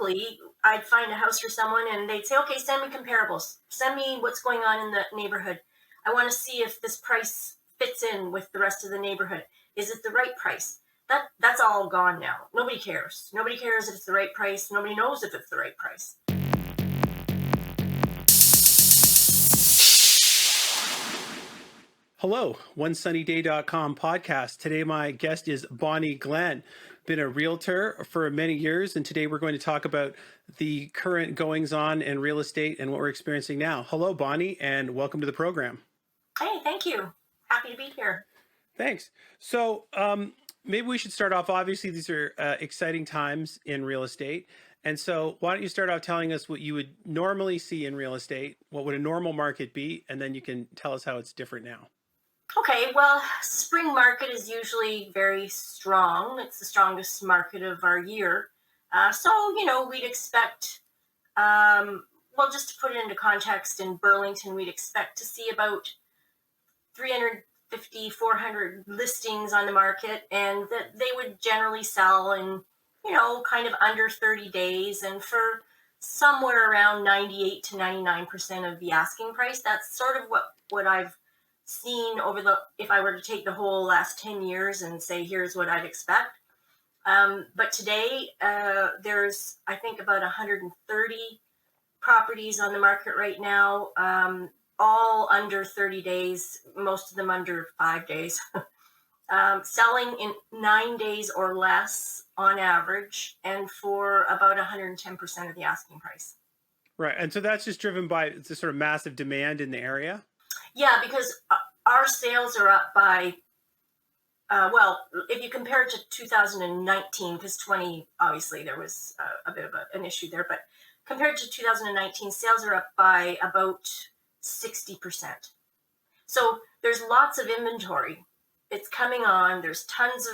typically I'd find a house for someone and they'd say, okay, send me comparables. Send me what's going on in the neighborhood. I want to see if this price fits in with the rest of the neighborhood. Is it the right price? That's all gone now. Nobody cares. Nobody cares if it's the right price. Nobody knows if it's the right price. Hello, OneSunnyDay.com podcast. Today my guest is Bonnie Glen. Been a realtor for many years, and today we're going to talk about the current goings on in real estate and what we're experiencing now. Hello, Bonnie, and welcome to the program. Hey, thank you. Happy to be here. Thanks. So maybe we should start off. Obviously, these are exciting times in real estate. And so why don't you start off telling us what you would normally see in real estate? What would a normal market be? And then you can tell us how it's different now. Okay, well, spring market is usually very strong. It's the strongest market of our year. We'd expect, just to put it into context, in Burlington, we'd expect to see about 350, 400 listings on the market, and that they would generally sell in, kind of under 30 days, and for somewhere around 98 to 99% of the asking price. That's sort of what I've seen if I were to take the whole last 10 years and say, here's what I'd expect. But today, there's, I think, about 130 properties on the market right now, all under 30 days, most of them under 5 days, selling in 9 days or less on average, and for about 110% of the asking price. Right. And so that's just driven by the sort of massive demand in the area? Yeah, because our sales are up by, if you compare it to 2019, because 20, obviously there was a bit of an issue there, but compared to 2019, sales are up by about 60%. So there's lots of inventory. It's coming on. There's tons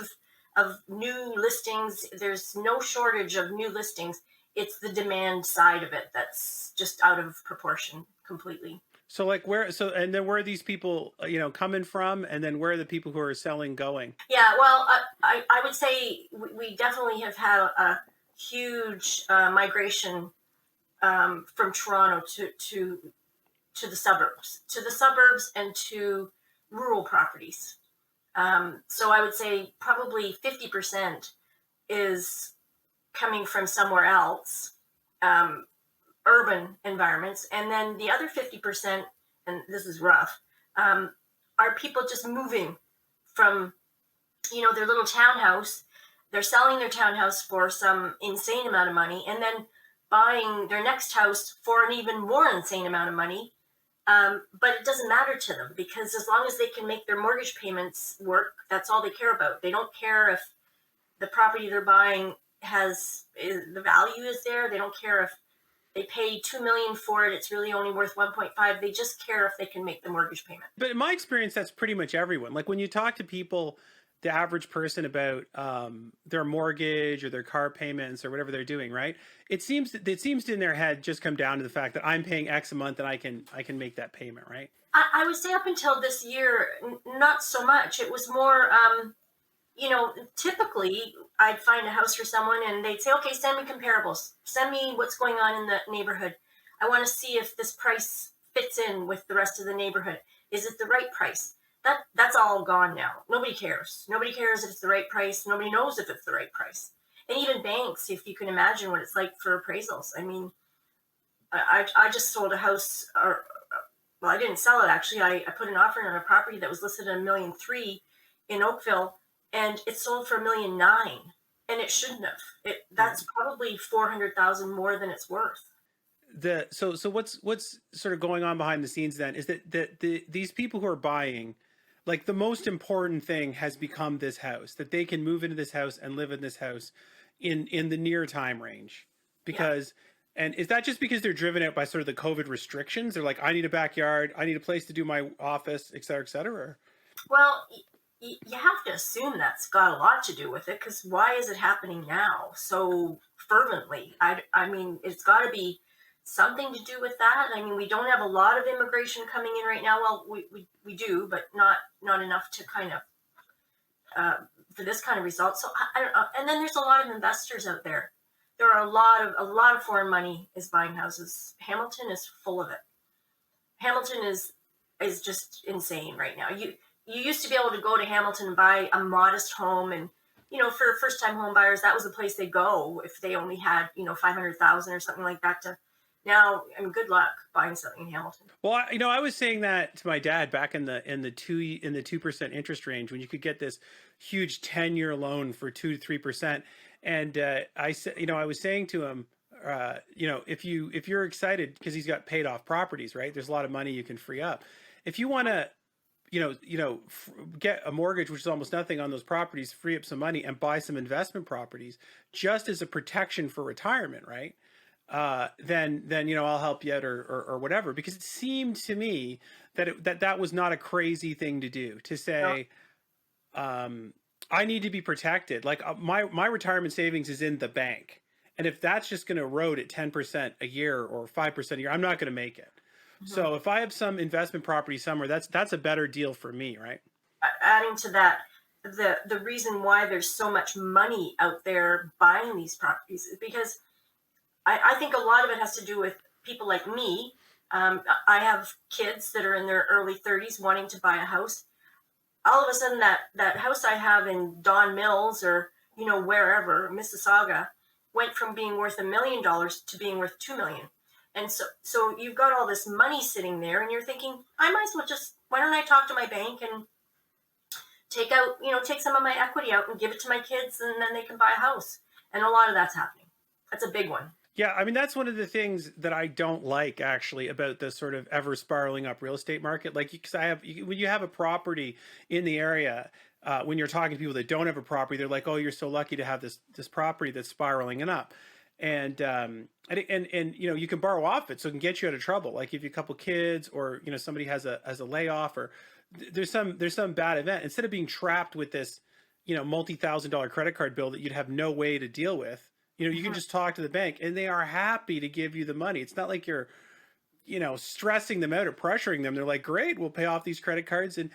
of new listings. There's no shortage of new listings. It's the demand side of it that's just out of proportion completely. So where are these people, coming from? And then where are the people who are selling going? Yeah, well, I would say we definitely have had a huge migration from Toronto to the suburbs and to rural properties. So I would say probably 50% is coming from somewhere else, urban environments, and then the other 50%, and this is rough, are people just moving from, their little townhouse. They're selling their townhouse for some insane amount of money, and then buying their next house for an even more insane amount of money. But it doesn't matter to them, because as long as they can make their mortgage payments work, that's all they care about. They don't care if the property they're buying the value is there. They don't care if they pay $2 million for it. It's really only worth 1.5. They just care if they can make the mortgage payment. But in my experience, that's pretty much everyone. Like when you talk to people, the average person, about their mortgage or their car payments or whatever they're doing, right? It seems to in their head just come down to the fact that I'm paying X a month and I can make that payment, right? I would say up until this year, not so much. It was more, typically I'd find a house for someone and they'd say, okay, send me comparables. Send me what's going on in the neighborhood. I want to see if this price fits in with the rest of the neighborhood. Is it the right price? That's all gone now. Nobody cares. Nobody cares if it's the right price. Nobody knows if it's the right price. And even banks, if you can imagine what it's like for appraisals. I mean, I just sold a house, I didn't sell it actually. I put an offer on a property that was listed at $1.3 million in Oakville, and it sold for $1.9 million, and it shouldn't have. That's probably $400,000 more than it's worth. So what's sort of going on behind the scenes then is that these people who are buying, like, the most important thing has become this house, that they can move into this house and live in this house in the near time range, because and is that just because they're driven out by sort of the COVID restrictions? They're like, I need a backyard, I need a place to do my office, et cetera, et cetera. Well, you have to assume that's got a lot to do with it, because why is it happening now so fervently? I mean, it's got to be something to do with that. I mean, we don't have a lot of immigration coming in right now. Well, we do, but not enough to kind of for this kind of result. So I don't know. And then there's a lot of investors out there there are a lot of foreign money is buying houses. Hamilton is full of it. Hamilton is just insane right now. You used to be able to go to Hamilton and buy a modest home, and for first time home buyers, that was the place they go if they only had 500,000 or something like that. To now, I mean, good luck buying something in Hamilton. Well, I was saying that to my dad back in the 2% interest range when you could get this huge 10-year loan for 2 to 3%, and I said, I was saying to him, if you're excited because he's got paid off properties, right? There's a lot of money you can free up. If you want to, get a mortgage, which is almost nothing on those properties, free up some money and buy some investment properties just as a protection for retirement, right? Then I'll help you out or whatever, because it seemed to me that was not a crazy thing to do, to say, I need to be protected. Like my retirement savings is in the bank, and if that's just going to erode at 10% a year or 5% a year, I'm not going to make it. So if I have some investment property somewhere, that's a better deal for me, right? Adding to that, the reason why there's so much money out there buying these properties is because I think a lot of it has to do with people like me. I have kids that are in their early 30s wanting to buy a house. All of a sudden, that house I have in Don Mills or wherever, Mississauga, went from being worth $1 million to being worth $2 million. And so you've got all this money sitting there, and you're thinking, I might as well why don't I talk to my bank and take some of my equity out and give it to my kids, and then they can buy a house. And a lot of that's happening. That's a big one. Yeah, I mean, that's one of the things that I don't like actually about the sort of ever spiraling up real estate market. Like, because when you have a property in the area, when you're talking to people that don't have a property, they're like, "Oh, you're so lucky to have this property that's spiraling and up," and you can borrow off it, so it can get you out of trouble. Like if you have a couple kids, or somebody has a layoff, or there's some bad event. Instead of being trapped with this multi-$1,000 credit card bill that you'd have no way to deal with. You can just talk to the bank, and they are happy to give you the money. It's not like you're, stressing them out or pressuring them. They're like, great, we'll pay off these credit cards and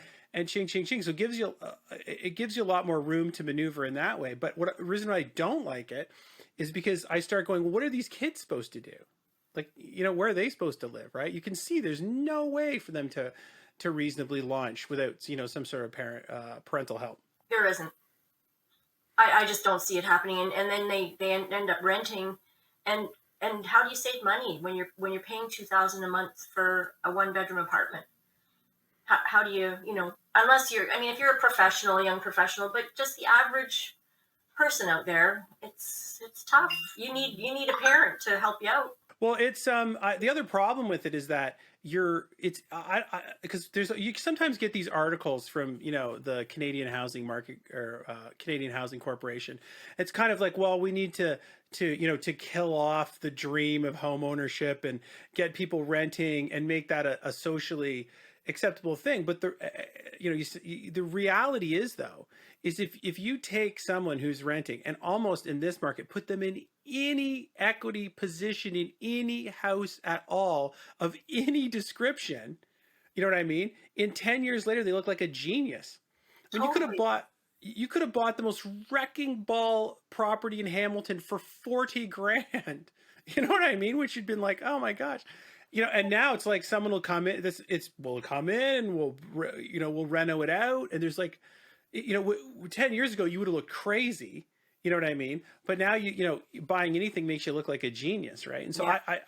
ching, ching, ching. So it gives you a lot more room to maneuver in that way. But the reason why I don't like it is because I start going, well, what are these kids supposed to do? Like, where are they supposed to live, right? You can see there's no way for them to reasonably launch without, some sort of parental help. There isn't. I just don't see it happening, and then they end up renting, and how do you save money when you're paying $2,000 a month for a 1-bedroom apartment? How do you unless if you're a young professional, but just the average person out there, it's tough. You need a parent to help you out. Well, it's the other problem with it is that because you sometimes get these articles from the Canadian Housing Market or Canadian Housing Corporation. It's kind of like, well, we need to kill off the dream of home ownership and get people renting and make that a socially acceptable thing. But the reality is, though, is if you take someone who's renting and almost in this market put them in any equity position in any house at all of any description, you know what I mean? In 10 years later, they look like a genius. I mean, Totally. you could have bought the most wrecking ball property in Hamilton for 40 grand. You know what I mean? Which you'd been like, oh my gosh. And now it's like someone will come in. We'll come in. We'll reno it out. And there's like, 10 years ago you would have looked crazy. You know what I mean? But now buying anything makes you look like a genius, right? And so Yeah.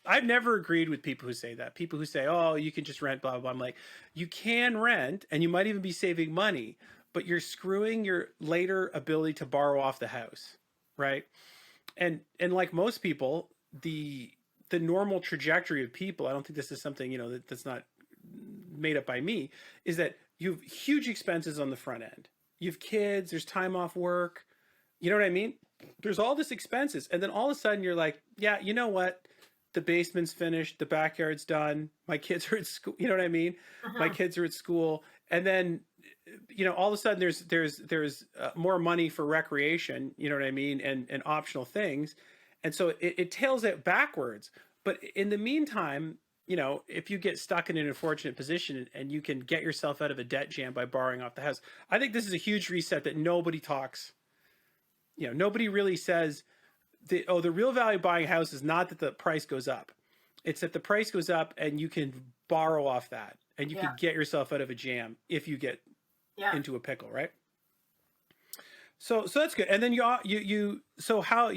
I've never agreed with people who say that. People who say, "Oh, you can just rent," blah blah blah. I'm like, you can rent, and you might even be saving money, but you're screwing your later ability to borrow off the house, right? And like most people, the normal trajectory of people, I don't think this is something that's not made up by me, is that you have huge expenses on the front end. You have kids. There's time off work. You know what I mean? There's all this expenses. And then all of a sudden you're like, yeah, you know what? The basement's finished. The backyard's done. My kids are at school. You know what I mean? My kids are at school. And then, all of a sudden there's more money for recreation, you know what I mean? And optional things. And so it tails it backwards. But in the meantime, if you get stuck in an unfortunate position and you can get yourself out of a debt jam by borrowing off the house, I think this is a huge reset that nobody talks. Nobody really says, the real value of buying a house is not that the price goes up. It's that the price goes up and you can borrow off that and you Yeah. can get yourself out of a jam if you get Yeah. into a pickle, right? So that's good. And then so how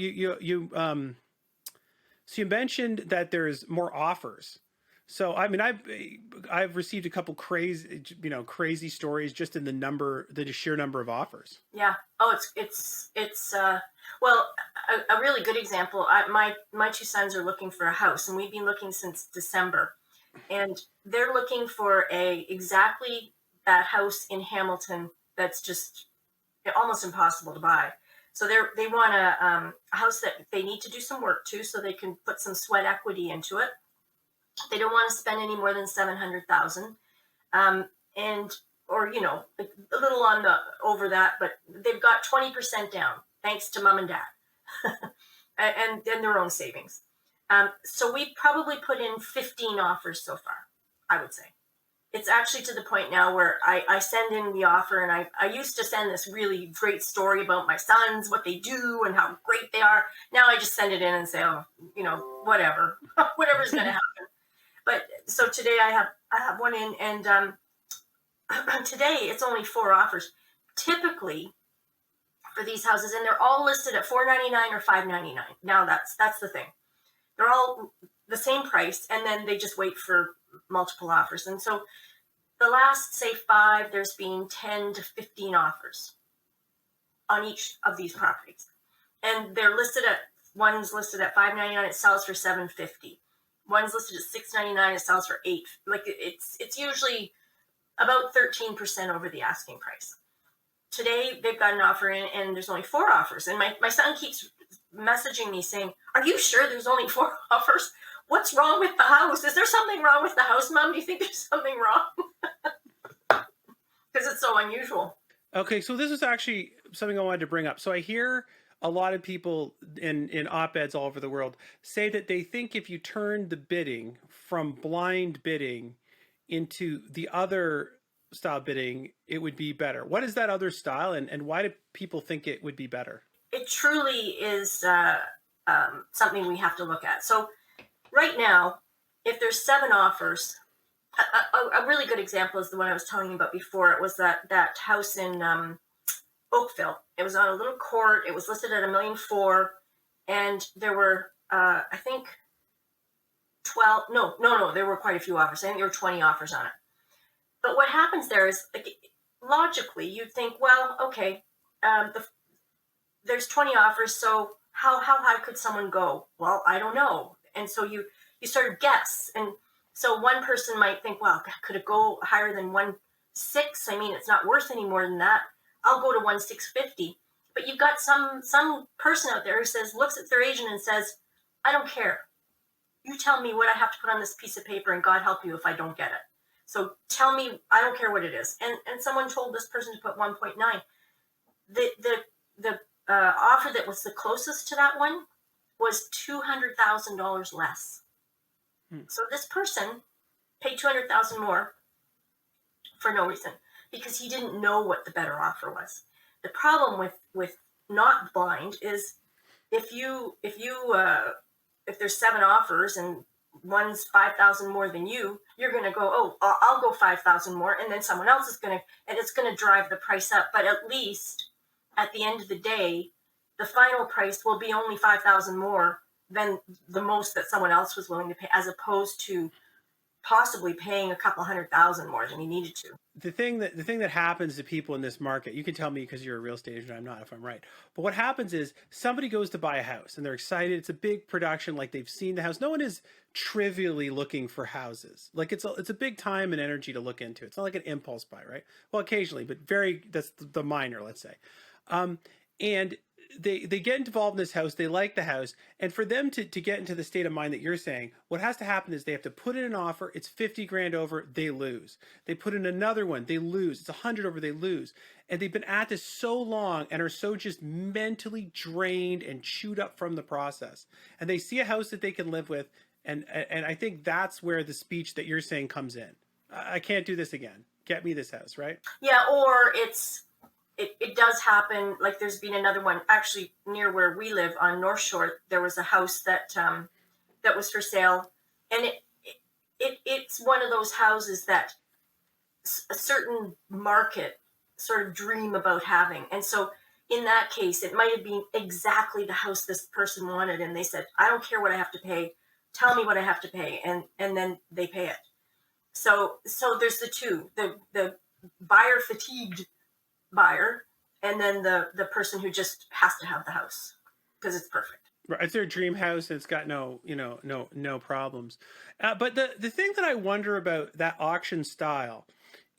so you mentioned that there's more offers. So I mean, I've received a couple crazy stories just in the sheer number of offers. Yeah. Oh, it's well, a really good example. My two sons are looking for a house, and we've been looking since December, and they're looking for exactly that house in Hamilton that's just almost impossible to buy. So they want a house that they need to do some work to, so they can put some sweat equity into it. They don't want to spend any more than 700,000, and or a little on the over that, but they've got 20% down thanks to mom and dad, and their own savings. So we've probably put in 15 offers so far, I would say. It's actually to the point now where I send in the offer, and I used to send this really great story about my sons, what they do and how great they are. Now I just send it in and say, oh, whatever, whatever's going to happen. But so today I have one in, and today it's only 4 offers. Typically for these houses, and they're all listed at $499 or $599. Now that's the thing. They're all the same price, and then they just wait for multiple offers. And so the last, say, 5, there's been 10 to 15 offers on each of these properties. And they're one's listed at $599, it sells for $750. One's listed at $699, it sells for $8. Like it's usually about 13% over the asking price. Today they've got an offer in, and there's only 4 offers. And my son keeps messaging me saying, "Are you sure there's only 4 offers? What's wrong with the house? Is there something wrong with the house, Mom? Do you think there's something wrong?" Because it's so unusual. Okay, so this is actually something I wanted to bring up. So I hear a lot of people in op-eds all over the world say that they think if you turn the bidding from blind bidding into the other style bidding, it would be better. What is that other style, and why do people think it would be better? It truly is something we have to look at. So right now, if there's 7 offers, a really good example is the one I was telling you about before. It was that house in Oakville. It was on a little court. It was listed at $1.4 million, and there were I think 12. No, there were quite a few offers. I think there were 20 offers on it. But what happens there is, like, logically, you'd think, well, okay, there's 20 offers, so how high could someone go? Well, I don't know. And so you sort of guess. And so one person might think, well, could it go higher than 1.6? I mean, it's not worth any more than that. I'll go to 1.650. But you've got some person out there who looks at their agent and says, I don't care. You tell me what I have to put on this piece of paper, and God help you if I don't get it. So tell me, I don't care what it is. And someone told this person to put 1.9. The offer that was the closest to that one was $200,000 less. So this person paid $200,000 more for no reason, because he didn't know what the better offer was. The problem with not blind is if there's 7 offers and one's 5,000 more than you, you're going to go, oh, I'll go 5,000 more, and then someone else is going to, and it's going to drive the price up. But at least at the end of the day, the final price will be only 5,000 more than the most that someone else was willing to pay, as opposed to possibly paying a couple $100,000 more than he needed to. The thing that happens to people in this market, you can tell me because you're a real estate agent, I'm not, if I'm right. But what happens is somebody goes to buy a house and they're excited. It's a big production, like they've seen the house. No one is trivially looking for houses. Like it's a big time and energy to look into. It's not like an impulse buy, right? Well, occasionally, but that's the minor, let's say. And they get involved in this house, they like the house, and for them to get into the state of mind that you're saying, what has to happen is they have to put in an offer, it's 50 grand over, they lose. They put in another one, they lose. It's 100 over, they lose. And they've been at this so long and are so just mentally drained and chewed up from the process. And they see a house that they can live with, and I think that's where the speech that you're saying comes in. I can't do this again. Get me this house, right? Yeah, or it's it does happen. Like there's been another one actually near where we live on North Shore. There was a house that was for sale, and it's one of those houses that a certain market sort of dream about having. And so in that case, it might have been exactly the house this person wanted, and they said, "I don't care what I have to pay. Tell me what I have to pay," and then they pay it. So there's the two: the buyer fatigued buyer, and then the person who just has to have the house because it's perfect. Right, it's their dream house and it's got no problems. But the thing that I wonder about that auction style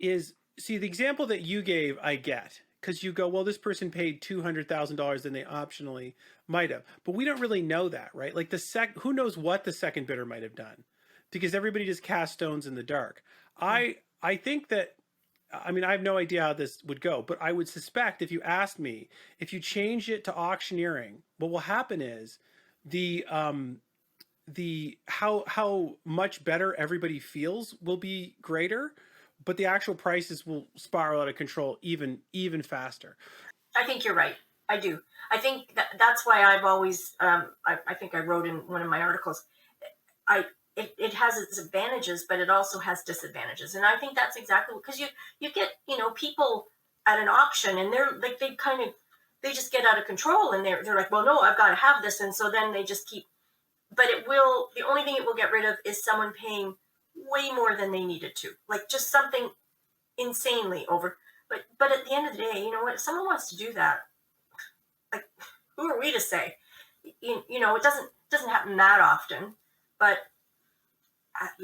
is, see, the example that you gave, I get, because you go, well, this person paid $200,000 than they optionally might have, but we don't really know that, right? Like who knows what the second bidder might have done, because everybody just casts stones in the dark. I think that, I mean, I have no idea how this would go, but I would suspect, if you asked me, if you change it to auctioneering, what will happen is the how much better everybody feels will be greater, but the actual prices will spiral out of control even faster. I think you're right. I do. I think that's why I've always. I think I wrote in one of my articles. I it has its advantages, but it also has disadvantages, and I think that's exactly because you get people at an auction, and they're like they just get out of control, and they're like, well, no, I've got to have this, and so then they just keep. But the only thing it will get rid of is someone paying way more than they needed to, like just something insanely over. But at the end of the day, you know what? If someone wants to do that, like who are we to say? It doesn't happen that often, but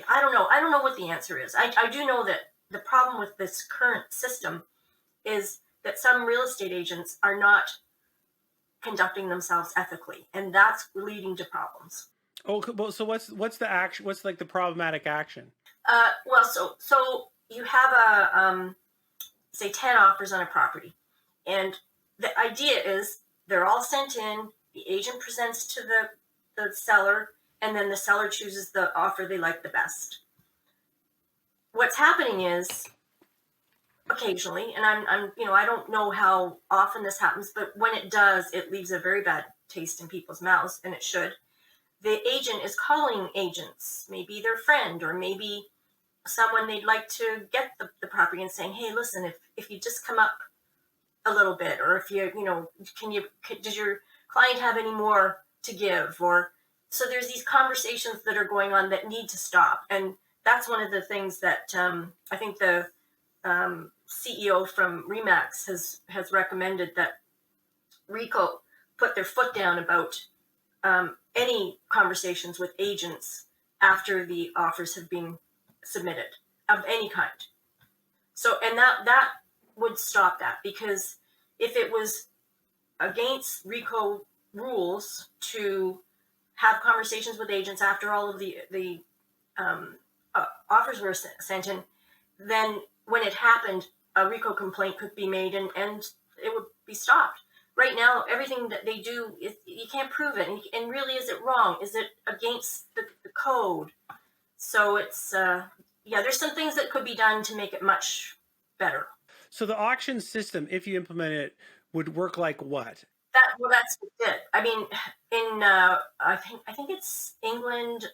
I don't know. I don't know what the answer is. I do know that the problem with this current system is that some real estate agents are not conducting themselves ethically, and that's leading to problems. Oh, well, so what's the action? What's like the problematic action? Well, so you have a say 10 offers on a property, and the idea is they're all sent in. The agent presents to the seller, and then the seller chooses the offer they like the best. What's happening is occasionally, and I'm I don't know how often this happens, but when it does, it leaves a very bad taste in people's mouths, and it should. The agent is calling agents, maybe their friend or maybe someone they'd like to get the property, and saying, hey, listen, if you just come up a little bit, or if does your client have any more to give? Or so there's these conversations that are going on that need to stop. And that's one of the things that I think the CEO from Remax has recommended, that RICO put their foot down about any conversations with agents after the offers have been submitted of any kind. So, and that would stop that, because if it was against RICO rules to have conversations with agents after all of the offers were sent in, then when it happened, a RICO complaint could be made, and it would be stopped. Right now, everything that they do, you can't prove it. And really, is it wrong? Is it against the code? So it's, there's some things that could be done to make it much better. So the auction system, if you implement it, would work like what? That's it. I mean, in I think it's England.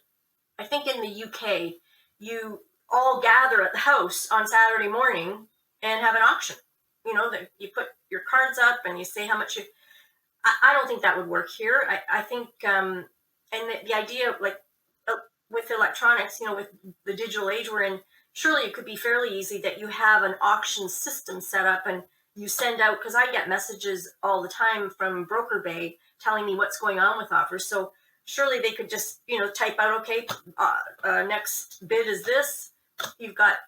I think in the UK, you all gather at the house on Saturday morning and have an auction. That you put your cards up and you say how much you. I don't think that would work here. I think, and the idea, like with electronics, with the digital age we're in, surely it could be fairly easy that you have an auction system set up and you send out, because I get messages all the time from Broker Bay telling me what's going on with offers. So surely they could just, type out, okay, next bid is this. You've got,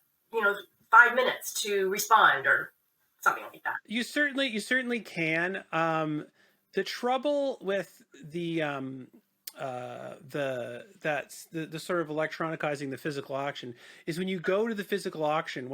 5 minutes to respond, or something like that. You certainly can. The trouble with the sort of electronicizing the physical auction is, when you go to the physical auction,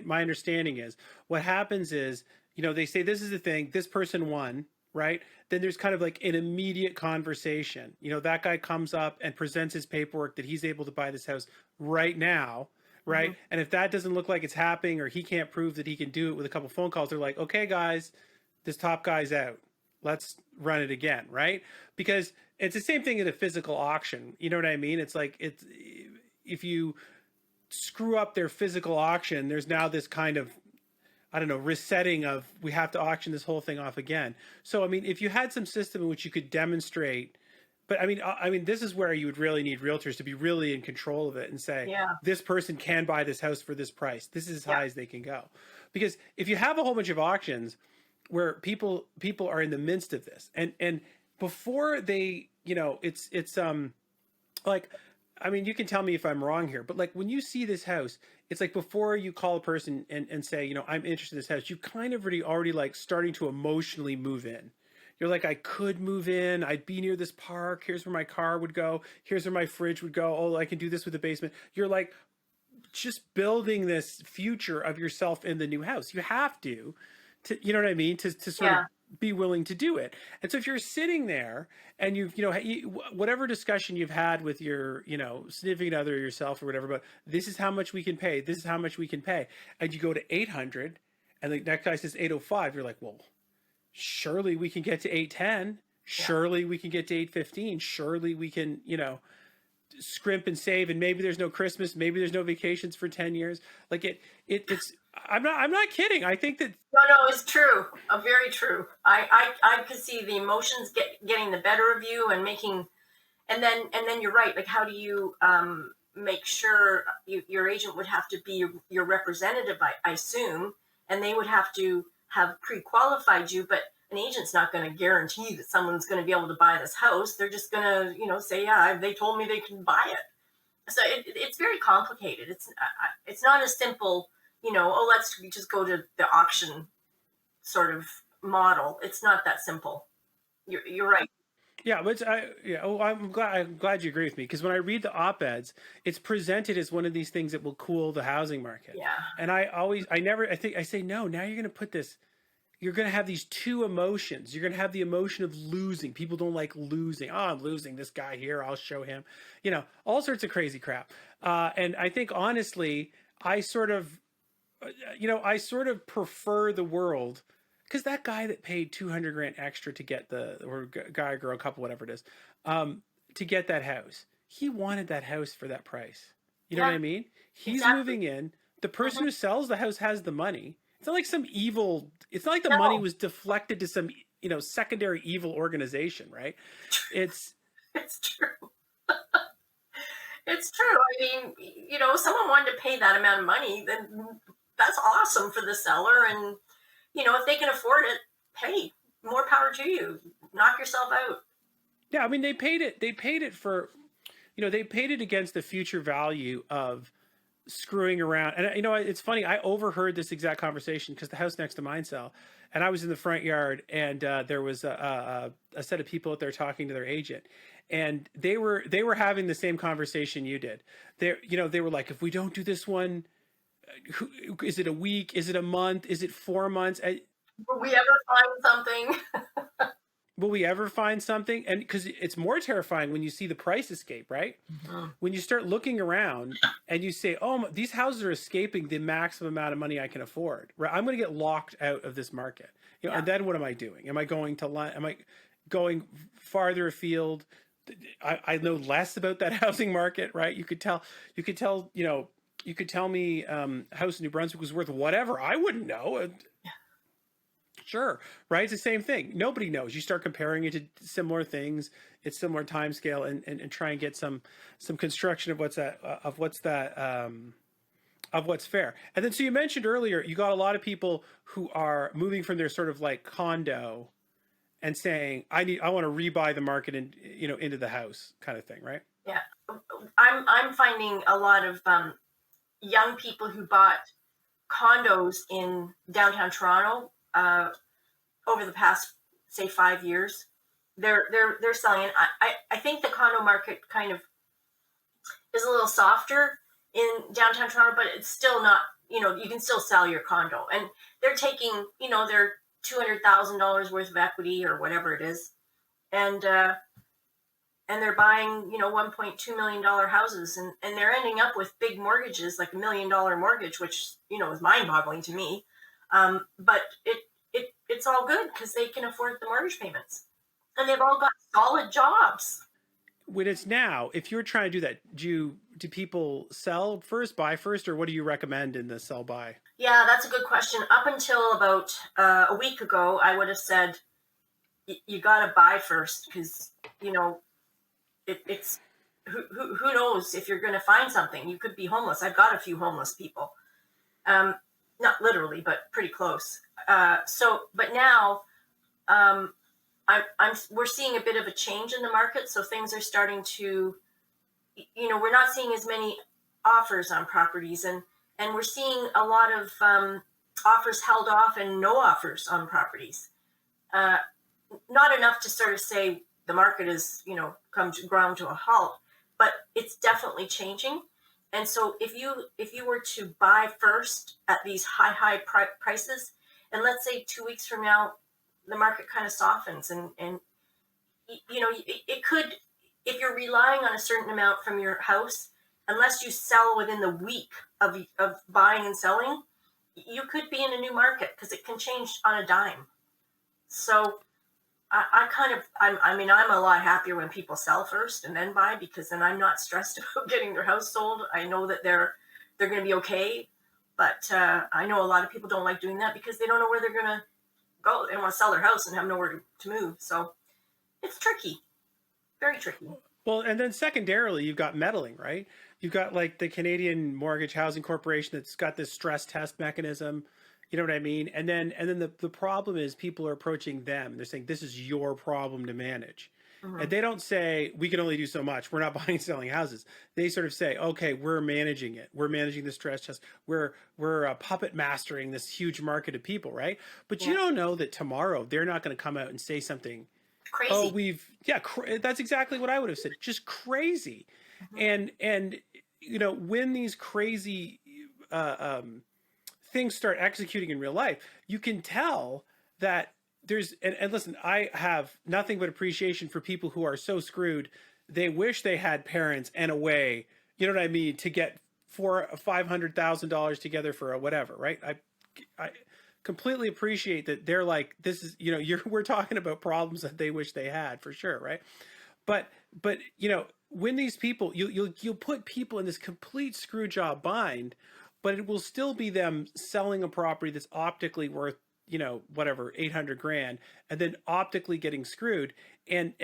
my understanding is what happens is, they say this is the thing, this person won, right? Then there's kind of like an immediate conversation. That guy comes up and presents his paperwork that he's able to buy this house right now, right? Mhm. And if that doesn't look like it's happening, or he can't prove that he can do it with a couple phone calls, they're like, okay, guys, this top guy's out. Let's run it again, right? Because it's the same thing in a physical auction. You know what I mean? It's like it's if you screw up their physical auction, there's now this kind of, I don't know, resetting of we have to auction this whole thing off again. So I mean, if you had some system in which you could demonstrate, but I mean, this is where you would really need realtors to be really in control of it and say Yeah. this person can buy this house for this price. This is as Yeah. high as they can go. Because if you have a whole bunch of auctions where people are in the midst of this, and before they, it's like, I mean, you can tell me if I'm wrong here, but like when you see this house, it's like before you call a person and say, I'm interested in this house, you kind of already like starting to emotionally move in. You're like, I could move in. I'd be near this park. Here's where my car would go. Here's where my fridge would go. Oh, I can do this with the basement. You're like just building this future of yourself in the new house. You have to, you know what I mean? To sort of Yeah. be willing to do it. And so if you're sitting there and whatever discussion you've had with your, significant other, yourself or whatever, but this is how much we can pay. This is how much we can pay. And you go to 800 and the next guy says 805. You're like, well, surely we can get to 810. Yeah. Surely we can get to 815. Surely we can, scrimp and save, and maybe there's no Christmas, maybe there's no vacations for 10 years. Like it's I'm not kidding. I think that No, no, it's true. Very true. I could see the emotions getting the better of you and making, and then you're right. Like, how do you make sure your agent would have to be your representative? I assume, and they would have to have pre-qualified you. But an agent's not going to guarantee that someone's going to be able to buy this house. They're just going to, say, yeah, they told me they can buy it. So it's very complicated. It's not as simple. Oh, let's just go to the auction sort of model. It's not that simple. You're right. yeah, but I'm glad you agree with me, because when I read the op-eds, it's presented as one of these things that will cool the housing market. Yeah. And I say no, now you're going to put this, you're going to have these two emotions. You're going to have the emotion of losing. People don't like losing. Oh, I'm losing this guy here. I'll show him, all sorts of crazy crap. And I think honestly, I sort of, prefer the world, because that guy that paid 200 grand extra to get or guy, girl, couple, whatever it is, to get that house, he wanted that house for that price. You know what Yeah. I mean? He's Exactly. moving in. The person Hmm. who sells the house has the money. It's not like some evil, it's not like the money No, was deflected to some, secondary evil organization, right? It's, it's true. It's true. I mean, if someone wanted to pay that amount of money, then that's awesome for the seller. And if they can afford it, hey, more power to you. Knock yourself out. yeah, I mean, they paid it for, they paid it against the future value of screwing around. And it's funny. I overheard this exact conversation because the house next to mine sell, and I was in the front yard, and there was a set of people out there talking to their agent, and they were having the same conversation you did. They were like, if we don't do this one, is it a week? Is it a month? Is it 4 months? Will we ever find something? Will we ever find something? And because it's more terrifying when you see the price escape, right? Mhm. When you start looking around and you say, "Oh, these houses are escaping the maximum amount of money I can afford," right? I'm going to get locked out of this market, Yeah. And then what am I doing? Am I going to Am I going farther afield? I know less about that housing market, right? You could tell. You could tell. You could tell me house in New Brunswick was worth whatever. I wouldn't know. Sure, right? It's the same thing. Nobody knows. You start comparing it to similar things. It's similar time scale, and try and get some construction of what's fair. And then, so you mentioned earlier, you got a lot of people who are moving from their sort of like condo and saying, I want to rebuy the market and into the house kind of thing, right? Yeah. I'm finding a lot of young people who bought condos in downtown Toronto over the past, say, 5 years. They're selling it. I think the condo market kind of is a little softer in downtown Toronto, but it's still not. You can still sell your condo, and they're taking their $200,000 worth of equity or whatever it is, and and they're buying, $1.2 million houses, and they're ending up with big mortgages, like $1 million mortgage, which, is mind boggling to me. But it's all good because they can afford the mortgage payments, and they've all got solid jobs. When it's now, if you're trying to do that, do people sell first, buy first, or what do you recommend in the sell buy? Yeah, that's a good question. Up until about a week ago, I would have said you got to buy first because it's who knows if you're going to find something. You could be homeless. I've got a few homeless people, not literally, but pretty close. But now we're seeing a bit of a change in the market. So things are starting to, we're not seeing as many offers on properties, and we're seeing a lot of offers held off and no offers on properties. Not enough to sort of say the market is, come to ground to a halt, but it's definitely changing. And so if you were to buy first at these high prices, and let's say 2 weeks from now, the market kind of softens, and it could, if you're relying on a certain amount from your house, unless you sell within the week of buying and selling, you could be in a new market because it can change on a dime. So I'm a lot happier when people sell first and then buy, because then I'm not stressed about getting their house sold. I know that they're going to be okay. But I know a lot of people don't like doing that because they don't know where they're going to go. They want to sell their house and have nowhere to move. So it's tricky, very tricky. Well, and then secondarily, you've got meddling, right? You've got like the Canadian Mortgage Housing Corporation that's got this stress test mechanism. You know what I mean? And then the problem is people are approaching them. They're saying, this is your problem to manage. Mm-hmm. And they don't say, we can only do so much. We're not buying and selling houses. They sort of say, okay, we're managing it. We're managing the stress test. We're puppet mastering this huge market of people, right? But you don't know that tomorrow they're not going to come out and say something. Crazy. That's exactly what I would have said. Just crazy. And when these crazy things start executing in real life, you can tell that there's and listen, I have nothing but appreciation for people who are so screwed they wish they had parents and a way, you know what I mean, to get $500,000 together for a whatever, right? I completely appreciate that they're like, this is, we're talking about problems that they wish they had, for sure, right? But when these people, you'll put people in this complete screw job bind, but it will still be them selling a property that's optically worth, whatever, 800 grand, and then optically getting screwed. And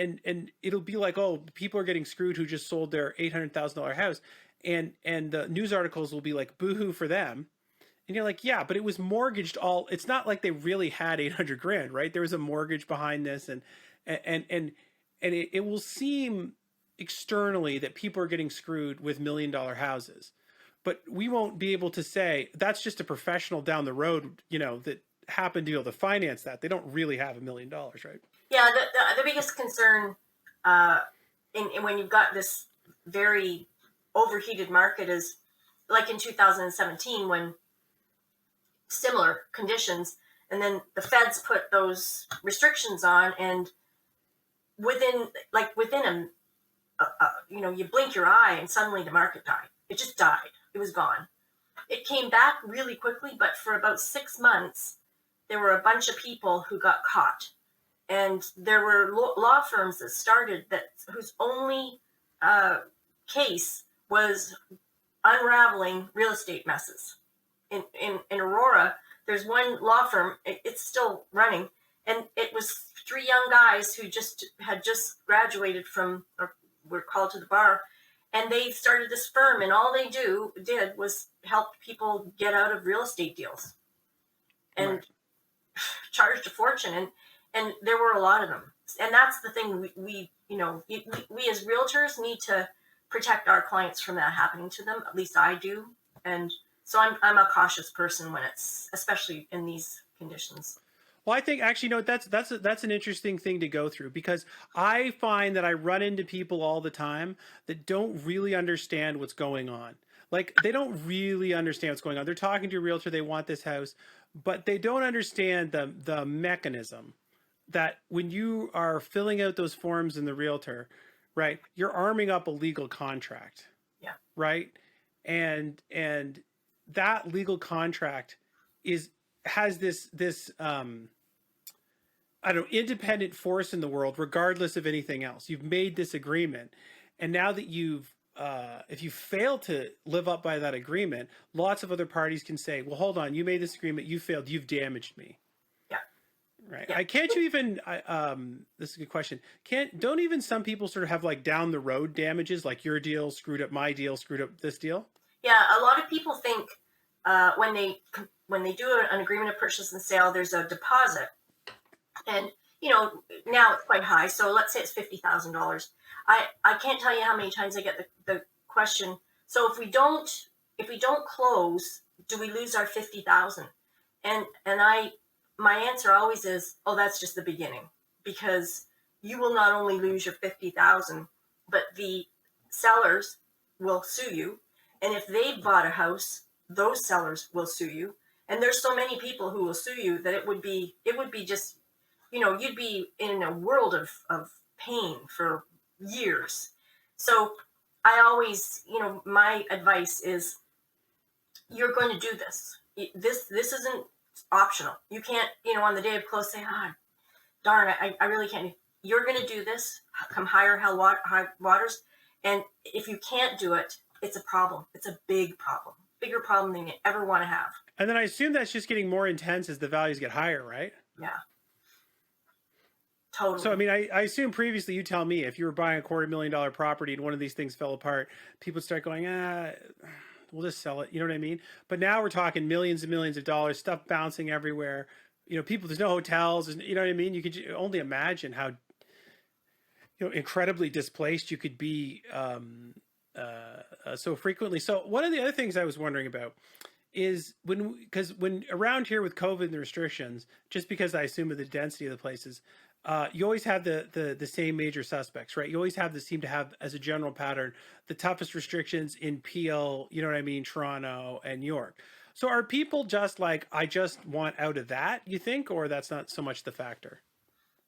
it'll be like, oh, people are getting screwed who just sold their $800,000 house. And the news articles will be like, boohoo for them. And you're like, yeah, but it was mortgaged all. It's not like they really had 800 grand, right? There was a mortgage behind this, and it will seem externally that people are getting screwed with $1 million houses, but we won't be able to say that's just a professional down the road, that happened to be able to finance that. They don't really have $1 million, right? Yeah, the biggest concern in when you've got this very overheated market is like in 2017 when similar conditions, and then the feds put those restrictions on, and within you blink your eye and suddenly the market died. It just died. It was gone. It came back really quickly, but for about 6 months there were a bunch of people who got caught, and there were law firms that started whose only case was unraveling real estate messes. In Aurora, there's one law firm, it's still running, and it was 3 young guys who had just graduated from, or were called to the bar, and they started this firm, and all they did was help people get out of real estate deals, and Right. charged a fortune, and there were a lot of them. And that's the thing, we as realtors need to protect our clients from that happening to them. At least I do. And so I'm a cautious person when it's, especially in these conditions. Well, I think actually, that's an interesting thing to go through, because I find that I run into people all the time that don't really understand what's going on. Like, they don't really understand what's going on. They're talking to a realtor, they want this house, but they don't understand the mechanism that when you are filling out those forms in the realtor, right? You're arming up a legal contract, Yeah. right? And that legal contract is has this I don't know, independent force in the world, regardless of anything else. You've made this agreement, and now that if you fail to live up by that agreement, lots of other parties can say, "Well, hold on, you made this agreement, you failed, you've damaged me." Yeah. Right? Yeah. I can't you even? This is a good question. Don't even some people sort of have like down the road damages, like your deal screwed up my deal, screwed up this deal? Yeah. A lot of people think when they do an agreement of purchase and sale, there's a deposit, and now it's quite high. So let's say it's $50,000. I can't tell you how many times I get the question. So if we don't close, do we lose our 50,000? And my answer always is, oh, that's just the beginning, because you will not only lose your 50,000, but the sellers will sue you, and if they've bought a house, those sellers will sue you, and there's so many people who will sue you that it would be just, you'd be in a world of pain for years. So I always, my advice is, you're going to do this. This isn't optional. You can't, on the day of close say, darn, I really can't. You're going to do this, come high waters. And if you can't do it, it's a problem. It's a big problem, bigger problem than you ever want to have. And then I assume that's just getting more intense as the values get higher, right? Yeah, totally. So, I mean, I assume previously you tell me if you were buying a $250,000 property and one of these things fell apart, people would start going, we'll just sell it. You know what I mean? But now we're talking millions and millions of dollars, stuff bouncing everywhere. People, there's no hotels. You know what I mean? You could only imagine how, incredibly displaced you could be so frequently. So one of the other things I was wondering about is when around here with COVID and the restrictions, just because I assume of the density of the places, you always have the same major suspects, right? You always seem to have, as a general pattern, the toughest restrictions in Peel, you know what I mean, Toronto and York. So are people just like, I just want out of that, you think, or that's not so much the factor?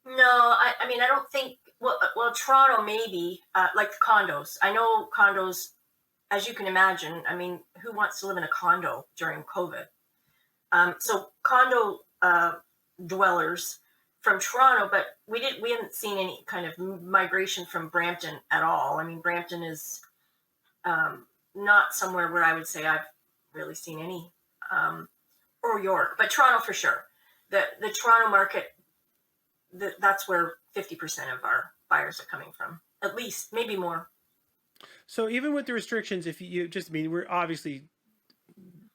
No, I mean, I don't think. Well, Toronto maybe, like the condos. I know condos, as you can imagine. I mean, who wants to live in a condo during COVID? So condo dwellers from Toronto, but we haven't seen any kind of migration from Brampton at all. I mean, Brampton is not somewhere where I would say I've really seen any, or York, but Toronto for sure. The Toronto market, that's where 50% of our buyers are coming from, at least, maybe more. So even with the restrictions, if you just, I mean, we're obviously,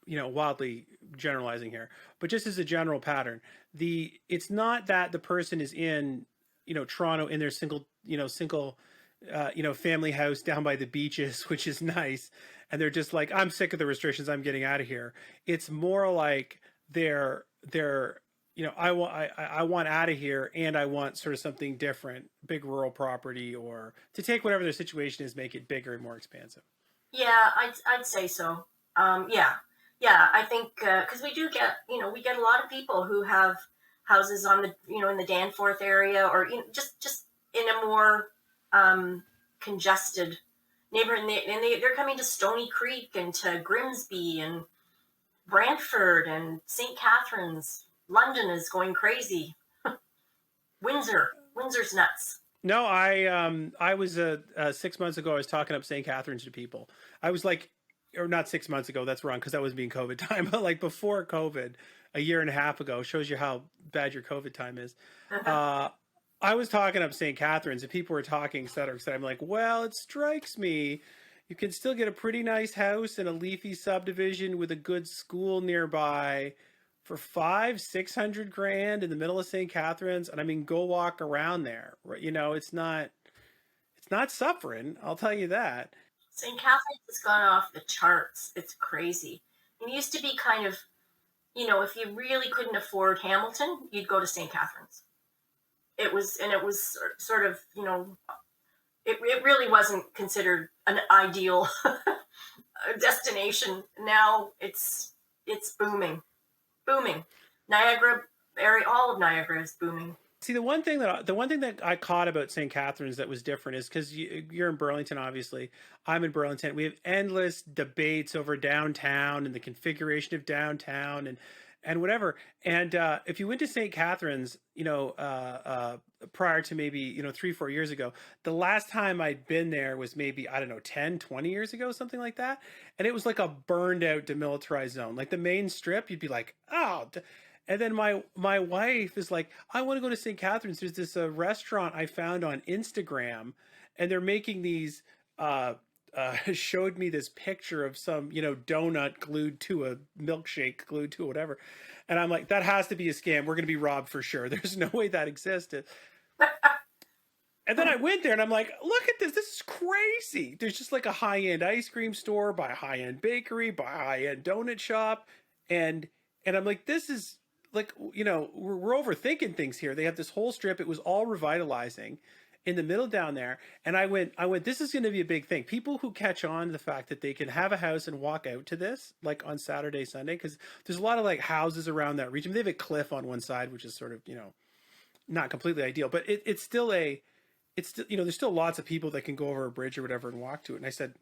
wildly generalizing here, but just as a general pattern, it's not that the person is in, Toronto in their single, family house down by the beaches, which is nice, and they're just like, I'm sick of the restrictions, I'm getting out of here. It's more like they're I want out of here, and I want sort of something different, big rural property, or to take whatever their situation is, make it bigger and more expansive. Yeah, I'd say so. Yeah, yeah. I think because we get a lot of people who have houses on the in the Danforth area, or just in a more congested neighborhood, they're coming to Stony Creek and to Grimsby and Brantford and St. Catharines. London is going crazy. Windsor's nuts. No, I was 6 months ago. I was talking up St. Catharines to people. I was like, or not 6 months ago. That's wrong because that was being COVID time. But like before COVID, a year and a half ago, shows you how bad your COVID time is. I was talking up St. Catharines, and people were talking, et cetera, et cetera. I'm like, well, it strikes me, you can still get a pretty nice house in a leafy subdivision with a good school nearby for 500-600 grand in the middle of St. Catharines, and I mean, go walk around there. It's not suffering. I'll tell you that. St. Catharines has gone off the charts. It's crazy. It used to be kind of, if you really couldn't afford Hamilton, you'd go to St. Catharines. It was sort of, it really wasn't considered an ideal destination. Now it's booming. Booming. Niagara area, all of Niagara is booming. See, the one thing that I caught about St. Catharines that was different is because you're in Burlington, obviously. I'm in Burlington. We have endless debates over downtown and the configuration of downtown and whatever. And if you went to St. Catharines, prior to maybe 3-4 years ago, the last time I'd been there was maybe, I don't know, 10, 20 years ago, something like that. And it was like a burned out demilitarized zone. Like the main strip, you'd be like, oh. And then my wife is like, I want to go to St. Catharines. There's this restaurant I found on Instagram, and they're making these. Showed me this picture of some donut glued to a milkshake, glued to whatever, and I'm like, that has to be a scam. We're gonna be robbed for sure. There's no way that existed. And then I went there and I'm like, look at this. This is crazy. There's just like a high end ice cream store by a high end bakery by a high end donut shop, and I'm like, this is like we're overthinking things here. They have this whole strip. It was all revitalizing in the middle down there, and I went. This is going to be a big thing. People who catch on to the fact that they can have a house and walk out to this like on Saturday, Sunday, because there's a lot of like houses around that region. They have a cliff on one side, which is sort of not completely ideal, but it's still there's still lots of people that can go over a bridge or whatever and walk to it. And I said,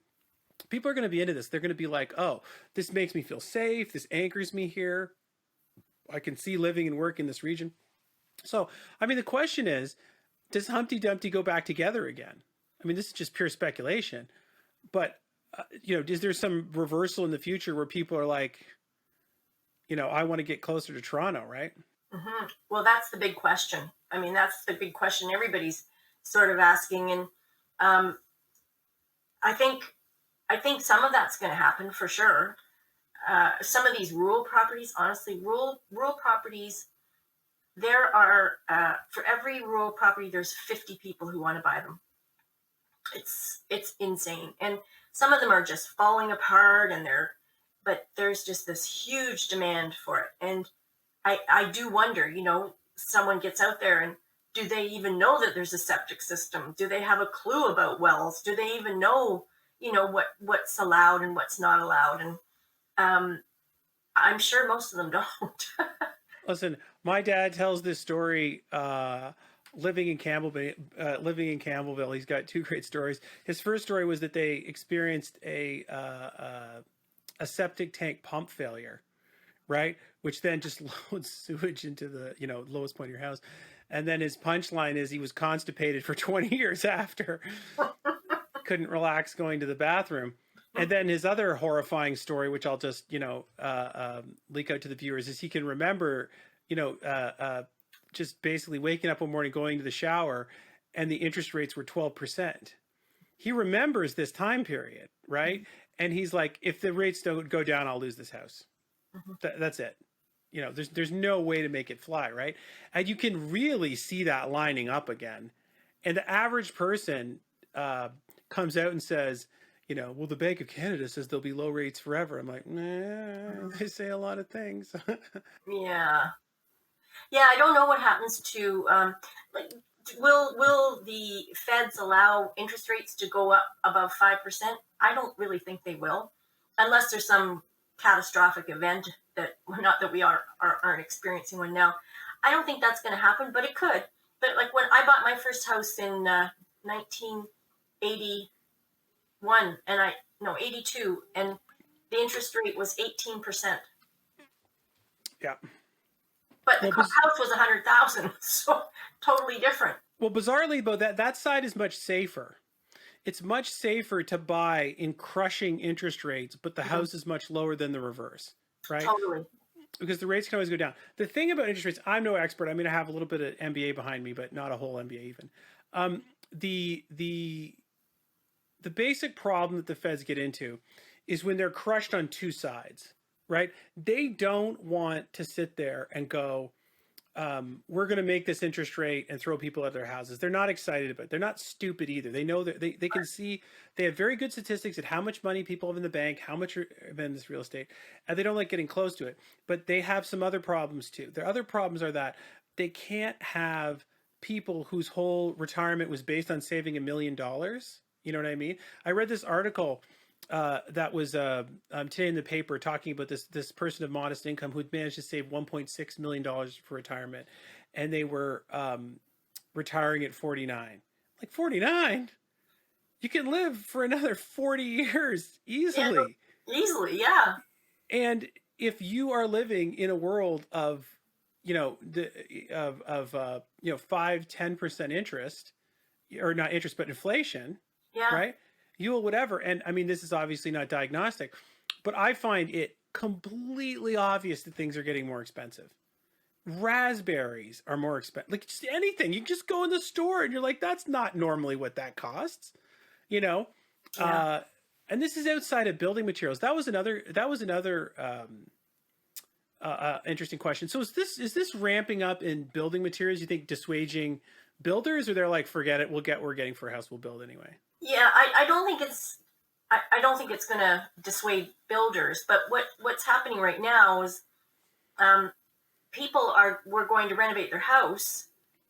people are going to be into this. They're going to be like, oh, this makes me feel safe. This anchors me here. I can see living and work in this region. So, I mean, the question is, does Humpty Dumpty go back together again? I mean, this is just pure speculation. But, is there some reversal in the future where people are like, I want to get closer to Toronto, right? Well, that's the big question. I mean, that's the big question everybody's sort of asking. And um, I think some of that's going to happen for sure. Some of these rural properties, honestly, rural properties, there are for every rural property, there's 50 people who want to buy them. It's insane, and some of them are just falling apart, but there's just this huge demand for it. And I do wonder, someone gets out there and do they even know that there's a septic system? Do they have a clue about wells? Do they even know, what's allowed and what's not allowed? And I'm sure most of them don't. Listen, my dad tells this story. Living in Campbellville, he's got two great stories. His first story was that they experienced a septic tank pump failure, right? Which then just loads sewage into the lowest point of your house. And then his punchline is he was constipated for 20 years after, couldn't relax going to the bathroom. And then his other horrifying story, which I'll just leak out to the viewers, is he can remember just basically waking up one morning, going to the shower, and the interest rates were 12%. He remembers this time period, right? And he's like, if the rates don't go down, I'll lose this house. That's it. There's no way to make it fly, right? And you can really see that lining up again. And the average person comes out and says, well, the Bank of Canada says there'll be low rates forever. I'm like, nah, they say a lot of things. Yeah. Yeah, I don't know what happens to like. Will the feds allow interest rates to go up above 5%? I don't really think they will, unless there's some catastrophic event that not that we aren't experiencing one now. I don't think that's going to happen, but it could. But like when I bought my first house in 1981, and 82, and the interest rate was 18%. Yeah. But the house was 100,000, so totally different. Well, bizarrely, though, that side is much safer. It's much safer to buy in crushing interest rates, but the house is much lower than the reverse, right? Totally. Because the rates can always go down. The thing about interest rates, I'm no expert. I mean, I have a little bit of MBA behind me, but not a whole MBA even. The basic problem that the feds get into is when they're crushed on two sides, right? They don't want to sit there and go, we're going to make this interest rate and throw people out of their houses. They're not excited about it. They're not stupid either. They know that they can see, they have very good statistics at how much money people have in the bank, how much are in this real estate, and they don't like getting close to it. But they have some other problems too. Their other problems are that they can't have people whose whole retirement was based on saving $1 million. You know what I mean? I read this article that was today in the paper talking about this person of modest income who'd managed to save $1.6 million for retirement, and they were retiring at 49. Like 49, you can live for another 40 years Yeah, easily. easily. Yeah. And if you are living in a world of, the of 5-10% interest, or not interest but inflation, Yeah. right? You will whatever. And I mean, this is obviously not diagnostic, but I find it completely obvious that things are getting more expensive. Raspberries are more expensive. Like just anything, you just go in the store and you're like, that's not normally what that costs, you know. Yeah. Uh, and this is outside of building materials. That was another. Interesting question. So is this ramping up in building materials? You think dissuading builders, or they're like, forget it, we'll get what we're getting for a house, we'll build anyway? Yeah. I don't think it's. I don't think it's going to dissuade builders. But what's happening right now is, um, people were going to renovate their house.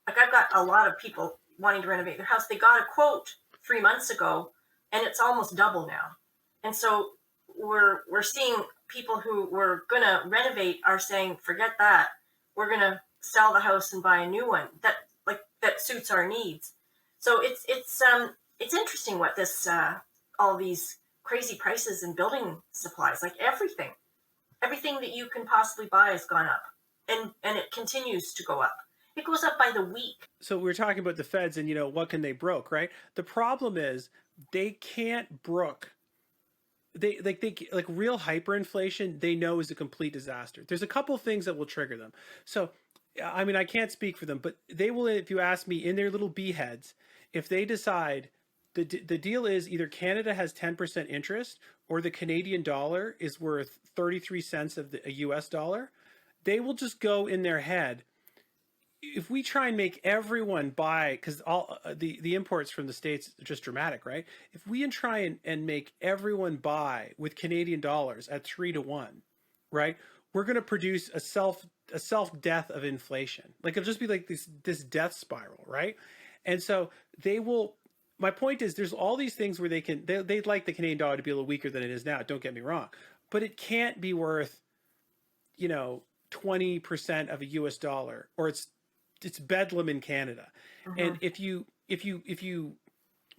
Like I've got a lot of people wanting to renovate their house. They got a quote 3 months ago, and it's almost double now. And so we're seeing people who were gonna renovate are saying, forget that. We're gonna sell the house and buy a new one that suits our needs. So it's interesting what this all these crazy prices in building supplies, like everything that you can possibly buy has gone up, and it continues to go up. It goes up by the week. So we're talking about the feds and what can they broke, right? The problem is they can't brook. They real hyperinflation, they know is a complete disaster. There's a couple things that will trigger them. So I mean, I can't speak for them, but they will, if you ask me, in their little bee heads, if they decide the deal is either Canada has 10% interest or the Canadian dollar is worth 33 cents of a US dollar, they will just go in their head, if we try and make everyone buy, because all the imports from the States are just dramatic, right? If we try and make everyone buy with Canadian dollars at 3 to 1, right? We're going to produce a self death of inflation. Like it'll just be like this death spiral, right? And so they will. My point is, there's all these things where they'd like the Canadian dollar to be a little weaker than it is now. Don't get me wrong, but it can't be worth 20% of a US dollar, or it's bedlam in Canada. Mm-hmm. And if you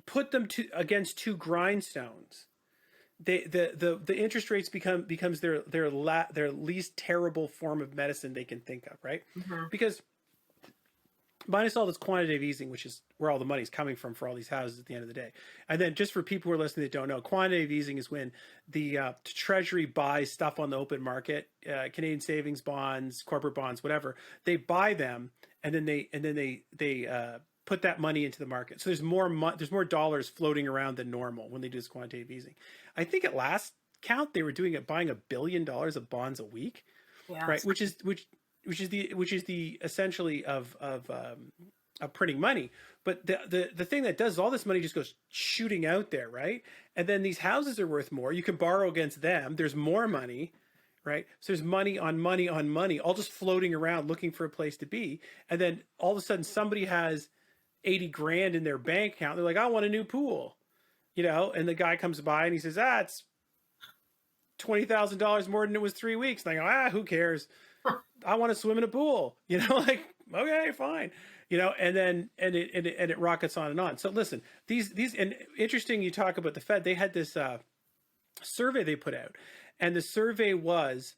put them against two grindstones, the interest rates becomes their least terrible form of medicine they can think of, right? Mm-hmm. Because minus all this quantitative easing, which is where all the money's coming from for all these houses at the end of the day. And then just for people who are listening that don't know, quantitative easing is when the Treasury buys stuff on the open market, Canadian savings bonds, corporate bonds, whatever. They buy them, and then they put that money into the market. So there's more dollars floating around than normal when they do this quantitative easing. I think at last count they were buying $1 billion of bonds a week, Yeah. right? Which is the essentially of printing money. But the thing that does, all this money just goes shooting out there, right? And then these houses are worth more. You can borrow against them. There's more money, right? So there's money on money on money, all just floating around looking for a place to be. And then all of a sudden somebody has 80 grand in their bank account. They're like, I want a new pool, and the guy comes by and he says, it's $20,000 more than it was 3 weeks. And I go, who cares? I want to swim in a pool, like, okay, fine, and it rockets on and on. So listen, these and interesting. You talk about the Fed. They had this survey they put out, and the survey was,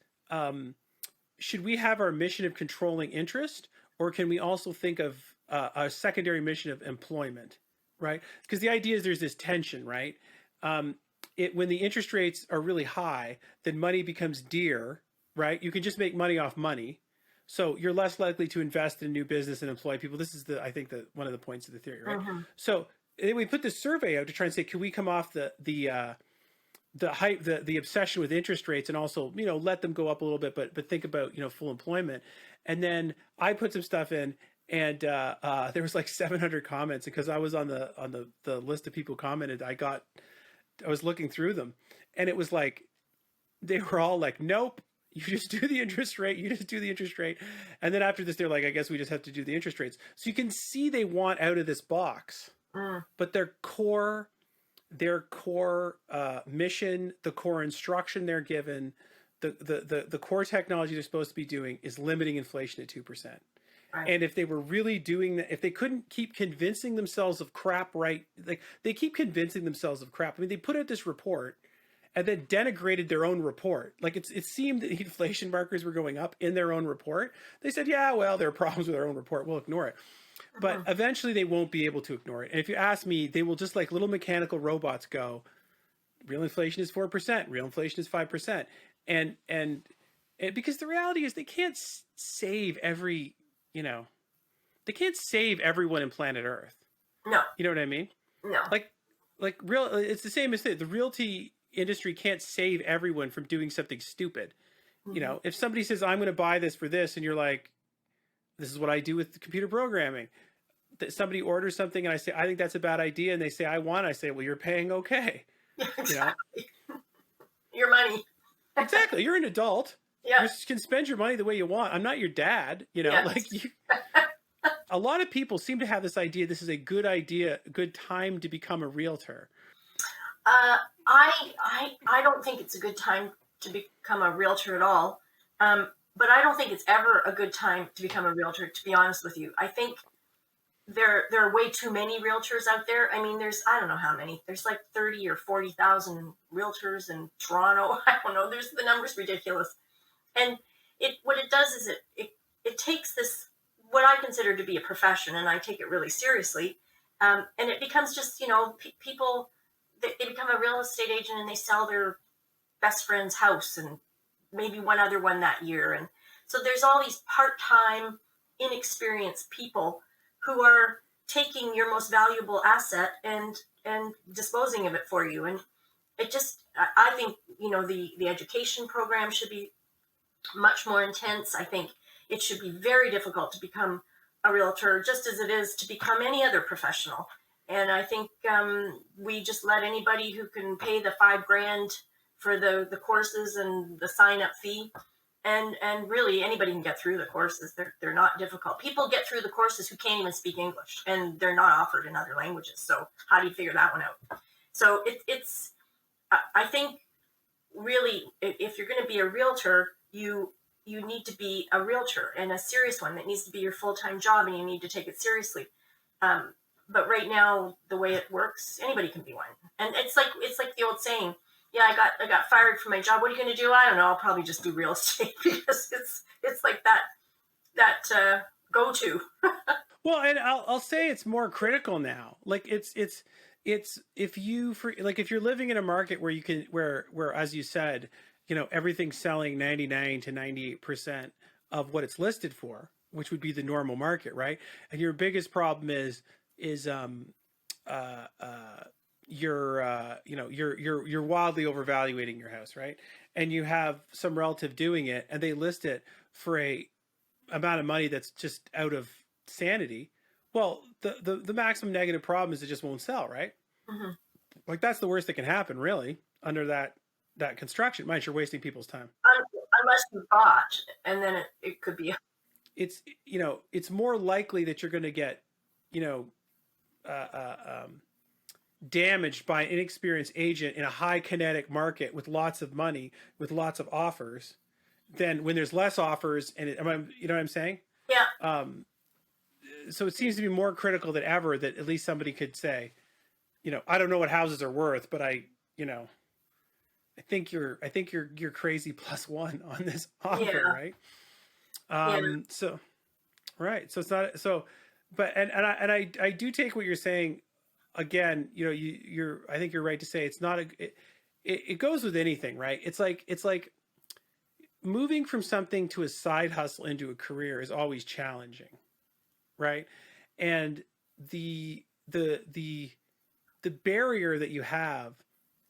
should we have our mission of controlling interest, or can we also think of a secondary mission of employment, right? Because the idea is there's this tension, right? When the interest rates are really high, then money becomes dear, right? You can just make money off money. So you're less likely to invest in new business and employ people. This is I think one of the points of the theory, right? Mm-hmm. So we put this survey out to try and say, can we come off the hype, the obsession with interest rates, and also, let them go up a little bit, but think about, full employment. And then I put some stuff in, and there was like 700 comments, because I was on the list of people who commented. I was looking through them, and it was like, they were all like, nope, you just do the interest rate. You just do the interest rate. And then after this, they're like, I guess we just have to do the interest rates. So you can see they want out of this box, Mm. but their core their core mission, the core instruction they're given, the core technology they're supposed to be doing is limiting inflation at 2%. Right. And if they were really doing that, if they couldn't keep convincing themselves of crap, right? Like they keep convincing themselves of crap. I mean, they put out this report and then denigrated their own report. Like it seemed that inflation markers were going up in their own report. They said, yeah, well, there are problems with our own report. We'll ignore it. But eventually they won't be able to ignore it. And if you ask me, they will just like little mechanical robots go, real inflation is 4%, real inflation is 5%. And because the reality is they can't save every, they can't save everyone in planet Earth. No. You know what I mean? No. Like it's the same as the realty industry can't save everyone from doing something stupid. If somebody says, I'm going to buy this for this, and you're like, this is what I do with computer programming. That somebody orders something and I say, I think that's a bad idea. And they say, I want it. I say, well, you're paying okay. Exactly. Your money. Exactly. You're an adult. Yeah. You can spend your money the way you want. I'm not your dad. Yes. A lot of people seem to have this idea. This is a good idea, a good time to become a realtor. I don't think it's a good time to become a realtor at all. But I don't think it's ever a good time to become a realtor, to be honest with you. I think there are way too many realtors out there. I mean, I don't know how many. There's like 30 or 40,000 realtors in Toronto. I don't know. The number's ridiculous. And what it does is it takes this, what I consider to be a profession, and I take it really seriously. And it becomes just, people, they become a real estate agent and they sell their best friend's house and maybe one other one that year. And so there's all these part-time, inexperienced people who are taking your most valuable asset and disposing of it for you. And it just, I think, the education program should be much more intense. I think it should be very difficult to become a realtor, just as it is to become any other professional. And I think we just let anybody who can pay the $5,000 for the courses and the sign-up fee, and really anybody can get through the courses. They're not difficult. People get through the courses who can't even speak English, and they're not offered in other languages. So how do you figure that one out? So it's I think really, if you're going to be a realtor, you need to be a realtor, and a serious one. That needs to be your full-time job, and you need to take it seriously. But right now, the way it works, anybody can be one. And it's like the old saying, yeah, I got fired from my job. What are you going to do? I don't know. I'll probably just do real estate, because it's like that go-to. Well, and I'll say it's more critical now. Like it's if you're living in a market where you can where as you said, everything's selling 99 to 98% of what it's listed for, which would be the normal market, right? And your biggest problem is you're wildly overvaluating your house, right? And you have some relative doing it, and they list it for a amount of money that's just out of sanity. Well, the maximum negative problem is it just won't sell, right? Mm-hmm. Like that's the worst that can happen, really, under that construction. Mind you're wasting people's time. Unless you bought, and then it could be. It's more likely that you're going to get, damaged by an inexperienced agent in a high kinetic market with lots of money, with lots of offers, than when there's less offers. And you know what I'm saying? Yeah. So it seems to be more critical than ever that at least somebody could say, I don't know what houses are worth, but I think you're crazy +1 on this offer, Yeah. right? So, right. So it's not so, but I do take what you're saying. Again, I think you're right to say it's not it goes with anything, right? It's like moving from something to a side hustle into a career is always challenging, right? And the barrier that you have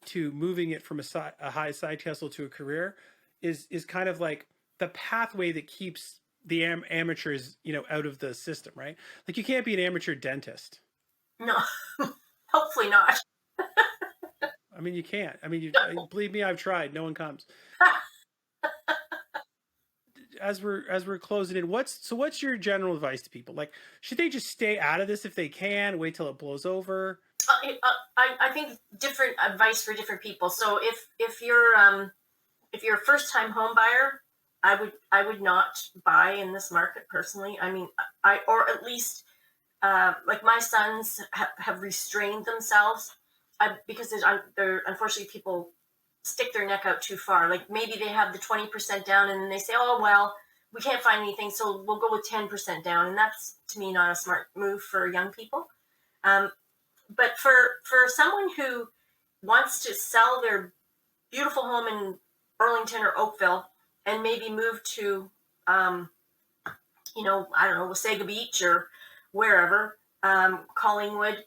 to moving it from a high side hustle to a career is kind of like the pathway that keeps the amateurs, out of the system, right? Like you can't be an amateur dentist. No, hopefully not. I mean, you can't. I mean, believe me, I've tried. No one comes. As we're closing in, what's your general advice to people? Like, should they just stay out of this if they can? Wait till it blows over? I think different advice for different people. So if you're a first time home buyer, I would not buy in this market personally. I mean, I or at least like my sons have restrained themselves because they're unfortunately people stick their neck out too far. Like maybe they have the 20% down and then they say, oh well, we can't find anything, so we'll go with 10% down, and that's to me not a smart move for young people. Um, but for someone who wants to sell their beautiful home in Burlington or Oakville and maybe move to, um, I don't know, Wasaga Beach or wherever, Collingwood,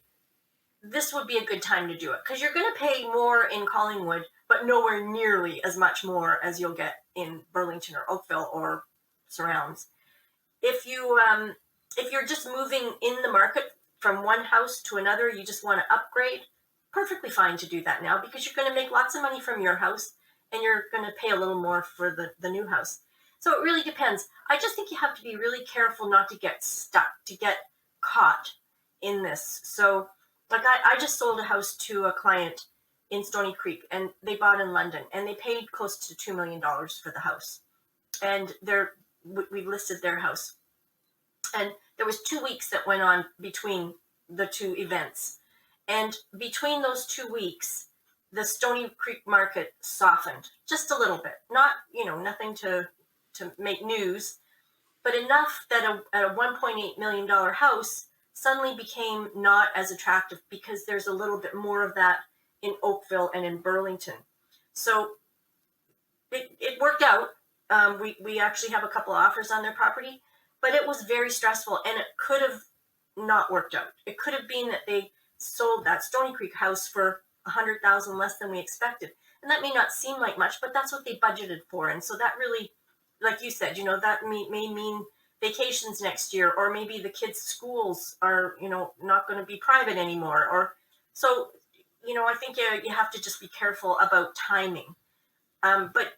this would be a good time to do it because you're going to pay more in Collingwood, but nowhere nearly as much more as you'll get in Burlington or Oakville or surrounds. If you're just moving in the market from one house to another, you just want to upgrade, perfectly fine to do that now because you're going to make lots of money from your house and you're going to pay a little more for the new house. So it really depends. I just think you have to be really careful not to get stuck, to get caught in this. So, like, I just sold a house to a client in Stony Creek, and they bought in London, and they paid close to $2 million for the house. And we listed their house. And there was 2 weeks that went on between the two events. And between those 2 weeks, the Stony Creek market softened just a little bit. Not, nothing to make news, but enough that a $1.8 million house suddenly became not as attractive because there's a little bit more of that in Oakville and in Burlington. So it worked out. We actually have a couple of offers on their property, but it was very stressful and it could have not worked out. It could have been that they sold that Stony Creek house for $100,000 less than we expected. And that may not seem like much, but that's what they budgeted for. And so that really, like you said, that may mean vacations next year, or maybe the kids' schools are, not going to be private anymore. Or so, I think you have to just be careful about timing. But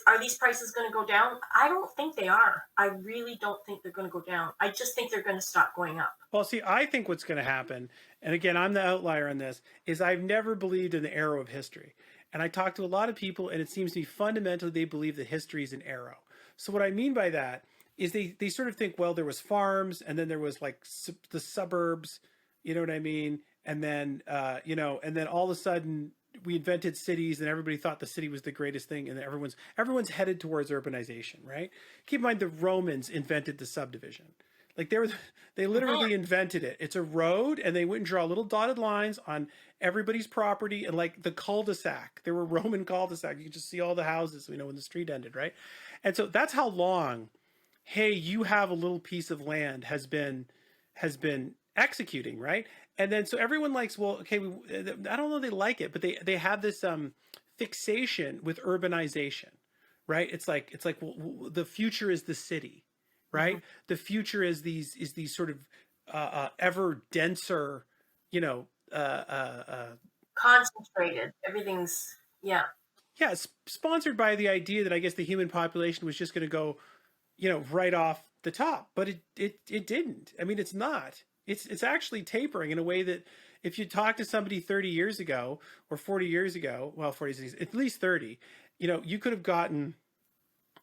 are these prices going to go down? I don't think they are. I really don't think they're going to go down. I just think they're going to stop going up. Well, see, I think what's going to happen, and again, I'm the outlier on this, is I've never believed in the arrow of history. And I talk to a lot of people, and it seems to me fundamentally they believe that history is an arrow. So what I mean by that is they sort of think, well, there was farms, and then there was like the suburbs, you know what I mean? And then, and then all of a sudden we invented cities and everybody thought the city was the greatest thing, and everyone's headed towards urbanization, right? Keep in mind the Romans invented the subdivision. Like they literally invented it. It's a road, and they went and draw little dotted lines on everybody's property, and like the cul-de-sac. There were Roman cul-de-sac. You could just see all the houses, when the street ended, right? And so that's how long, hey, you have a little piece of land has been executing, right? And then so everyone likes, well, okay, I don't know they like it, but they have this fixation with urbanization, right? It's like well, the future is the city, right? Mm-hmm. The future is these sort of ever denser, concentrated. Everything's yeah. It's sponsored by the idea that I guess the human population was just going to go, right off the top, but it didn't. I mean, it's not. It's actually tapering in a way that if you talk to somebody 30 years ago or 40 years ago, well, 40, at least 30, you could have gotten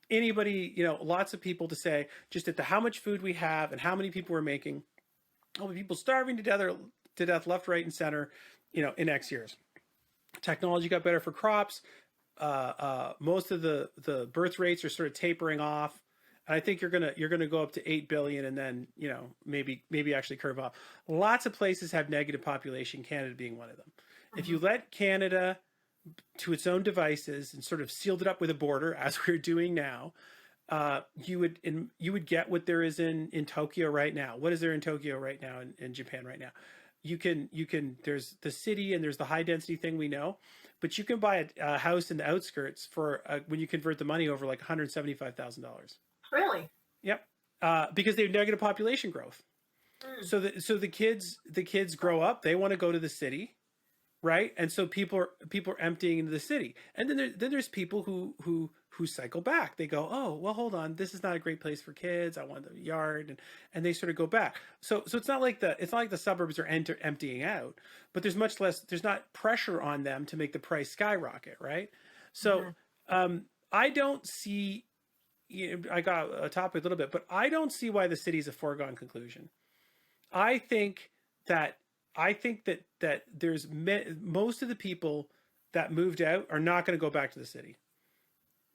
anybody, lots of people to say just at how much food we have and how many people we're making, how many people starving to death left, right, and center, in X years. Technology got better for crops. Most of the birth rates are sort of tapering off. And I think you're gonna go up to 8 billion, and then maybe actually curve up. Lots of places have negative population, Canada being one of them. Mm-hmm. If you let Canada to its own devices and sort of sealed it up with a border, as we're doing now, you would get what there is in Tokyo right now. What is there in Tokyo right now, in Japan right now? You can there's the city and there's the high density thing we know, but you can buy a house in the outskirts for when you convert the money over like $175,000. Really? Yep. Because they have negative population growth. So the kids grow up, they want to go to the city, right? And so people are emptying into the city, and then there's people who cycle back. They go, oh well, hold on, this is not a great place for kids. I want the yard, and they sort of go back. So it's not like the suburbs are emptying out, but there's much less. There's not pressure on them to make the price skyrocket, right? So Mhm. I don't see. I got a topic a little bit, but I don't see why the city is a foregone conclusion. I think that I think that there's most of the people that moved out are not going to go back to the city.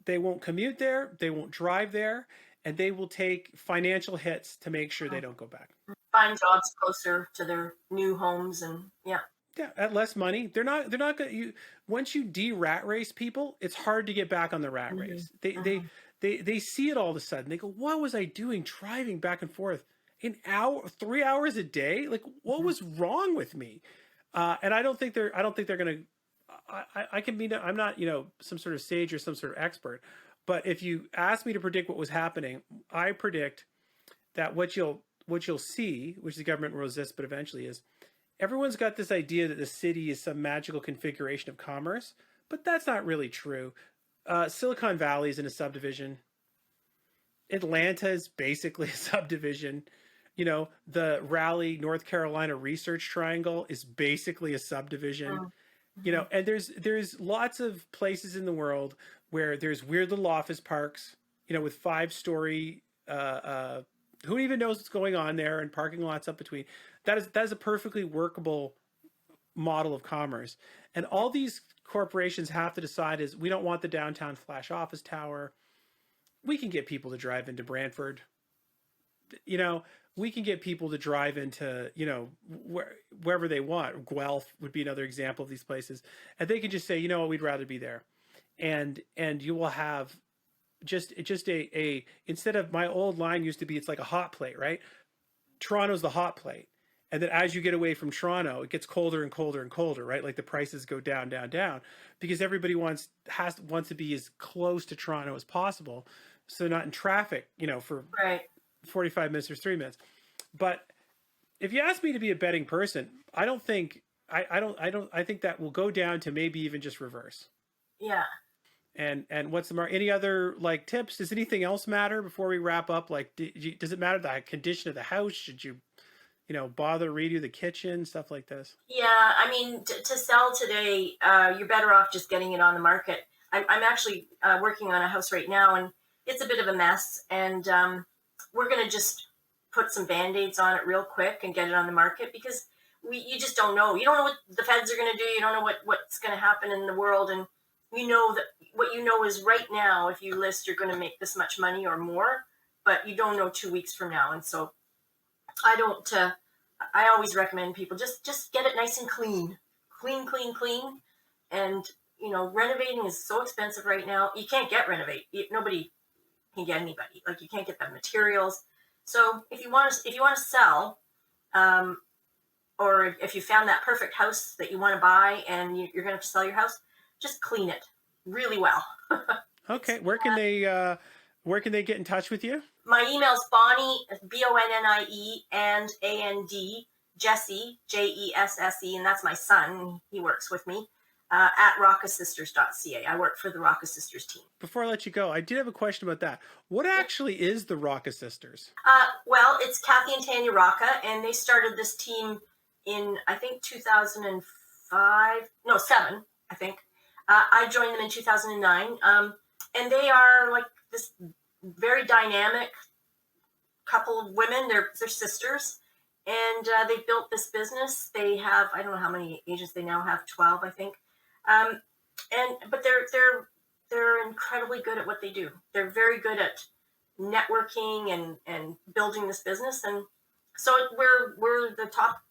They won't commute there, they won't drive there, and they will take financial hits to make sure they don't go back. Find jobs closer to their new homes, and yeah. Yeah, at less money, they're not going. You once you de-rat race people, it's hard to get back on the rat Hmm. race. They see it all of a sudden. They go, "What was I doing driving back and forth an hour, 3 hours a day? Like, what Hmm. was wrong with me?" And I don't think they're going to. I can be. I'm not some sort of sage or some sort of expert, but if you ask me to predict what was happening, I predict that what you'll see, which the government will resist, but eventually is everyone's got this idea that the city is some magical configuration of commerce, but that's not really true. Silicon Valley is in a subdivision. Atlanta is basically a subdivision. The Raleigh, North Carolina Research Triangle is basically a subdivision. Hmm. And there's lots of places in the world where there's weird little office parks, with 5-story. Who even knows what's going on there, and parking lots up between. That is a perfectly workable model of commerce. And all these corporations have to decide is we don't want the downtown flash office tower. We can get people to drive into Brantford. You know, we can get people to drive into, wherever they want. Guelph would be another example of these places. And they can just say, you know what, we'd rather be there. And you will have just a instead of my old line used to be it's like a hot plate, right? Toronto's the hot plate. And then as you get away from Toronto, it gets colder and colder and colder, right? Like the prices go down, down, down, because everybody wants to be as close to Toronto as possible, so they're not in traffic, for Right. 45 minutes or 3 minutes. But if you ask me to be a betting person, I don't think I think that will go down to maybe even just reverse. Yeah. And what's the any other like tips? Does anything else matter before we wrap up? Like, does it matter the condition of the house? Should you bother redo the kitchen, stuff like this? Yeah, I mean, to sell today, you're better off just getting it on the market. I'm actually working on a house right now, and it's a bit of a mess. And we're going to just put some band-aids on it real quick and get it on the market because you just don't know. You don't know what the feds are going to do. You don't know what's going to happen in the world. And you know that what you know is right now, if you list, you're going to make this much money or more, but you don't know 2 weeks from now. And so I don't. I always recommend people just get it nice and clean, clean, clean, clean. And renovating is so expensive right now. You can't get renovate. Nobody can get anybody. Like you can't get the materials. So if you want to sell, um, or if you found that perfect house that you want to buy and you're going to sell your house, just clean it really well. It's Okay, where can they get in touch with you? My email's Bonnie, Bonnie, and And, Jesse, Jesse, and that's my son. He works with me at rockasisters.ca. I work for the Rocka Sisters team. Before I let you go, I did have a question about that. What actually is the Rocka Sisters? Well, it's Kathy and Tanya Rocka, and they started this team in, I think, 2005. No, 7, I think. I joined them in 2009. And they are like this very dynamic couple of women. They're sisters, and they built this business. They have, I don't know how many agents they now have, 12, I think. Um, but they're incredibly good at what they do. They're very good at networking and building this business, and so we're the top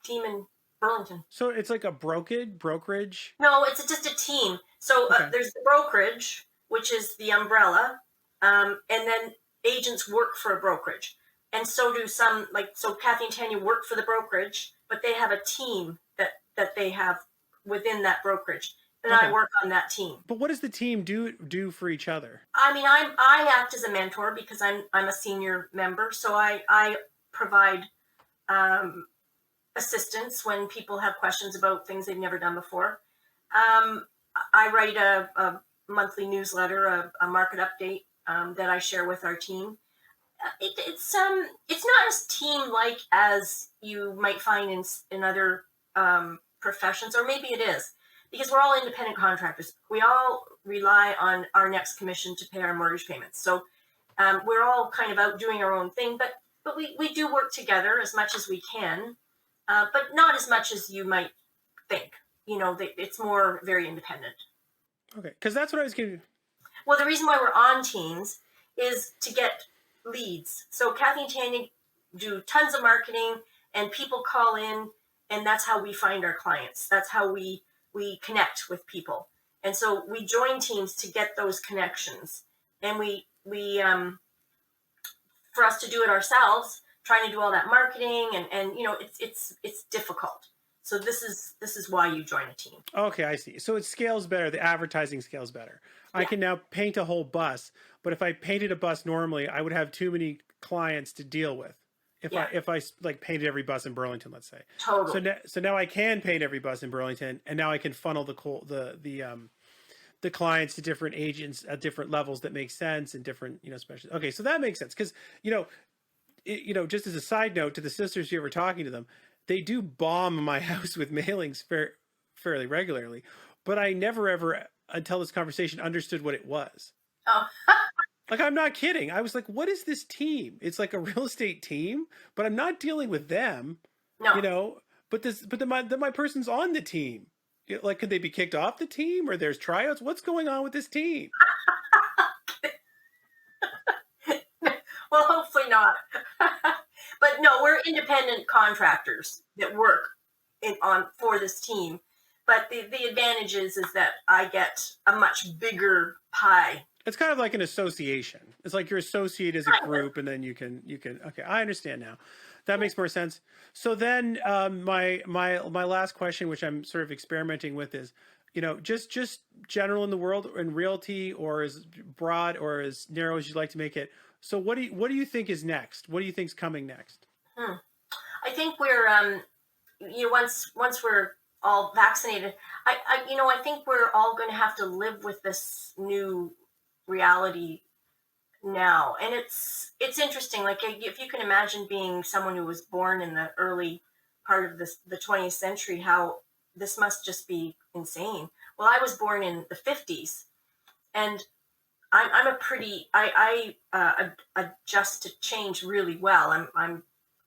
team in Burlington. So it's like a brokerage. No, it's just a team. So Okay. there's the brokerage, which is the umbrella, and then agents work for a brokerage, and so do some. Like so, Kathy and Tanya work for the brokerage, but they have a team that they have within that brokerage, and I Okay. work on that team. But what does the team do for each other? I mean, I act as a mentor because I'm a senior member, so I provide um, assistance when people have questions about things they've never done before. Um, I write a monthly newsletter, a market update that I share with our team. It's not as team like as you might find in other professions, or maybe it is, because we're all independent contractors. We all rely on our next commission to pay our mortgage payments. So we're all kind of out doing our own thing, but we do work together as much as we can, but not as much as you might think. It's more very independent. Okay, because that's what I was getting. Well, the reason why we're on teams is to get leads. So Kathy and Tanya do tons of marketing, and people call in, and that's how we find our clients. That's how we connect with people. And so we join teams to get those connections. And we for us to do it ourselves, trying to do all that marketing, and it's difficult. So this is why you join a team. Okay, I see. So it scales better. The advertising scales better. Yeah. I can now paint a whole bus, but if I painted a bus normally, I would have too many clients to deal with. If I like painted every bus in Burlington, let's say. Totally. So now I can paint every bus in Burlington, and now I can funnel the clients to different agents at different levels that make sense and different special. Okay, so that makes sense because just as a side note to the sisters you ever talking to them, they do bomb my house with mailings fairly regularly, but I never ever until this conversation understood what it was. Oh. Like, I'm not kidding. I was like, what is this team? It's like a real estate team, but I'm not dealing with them. No. But then my person's on the team. Like, could they be kicked off the team, or there's tryouts? What's going on with this team? Well, hopefully not. But no, we're independent contractors that work for this team. But the advantage is that I get a much bigger pie. It's kind of like an association. It's like you're associated as a group, and then you can. Okay, I understand now. That makes more sense. So then, my last question, which I'm sort of experimenting with, is, just general in the world, in realty, or as broad or as narrow as you'd like to make it. So what do you think is next? What do you think's coming next? I think we're once we're all vaccinated, I think we're all going to have to live with this new reality now. And it's interesting. Like, if you can imagine being someone who was born in the early part of the 20th century, how this must just be insane. Well, I was born in the 50s, and I'm a pretty I adjust to change really well.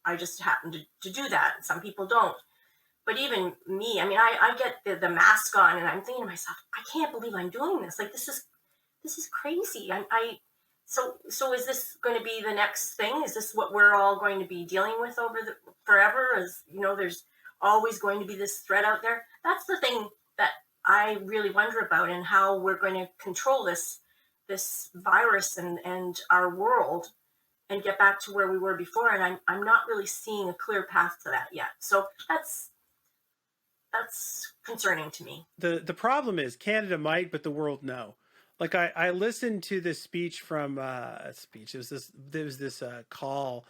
I just happen to do that. Some people don't. But even me, I mean, I get the mask on, and I'm thinking to myself, I can't believe I'm doing this. Like, this is crazy. So is this going to be the next thing? Is this what we're all going to be dealing with forever? As there's always going to be this threat out there. That's the thing that I really wonder about, and how we're going to control this virus and our world, and get back to where we were before. And I'm not really seeing a clear path to that yet. So that's concerning to me. The problem is Canada might, but the world no. Like, I listened to this speech from a speech. There was this call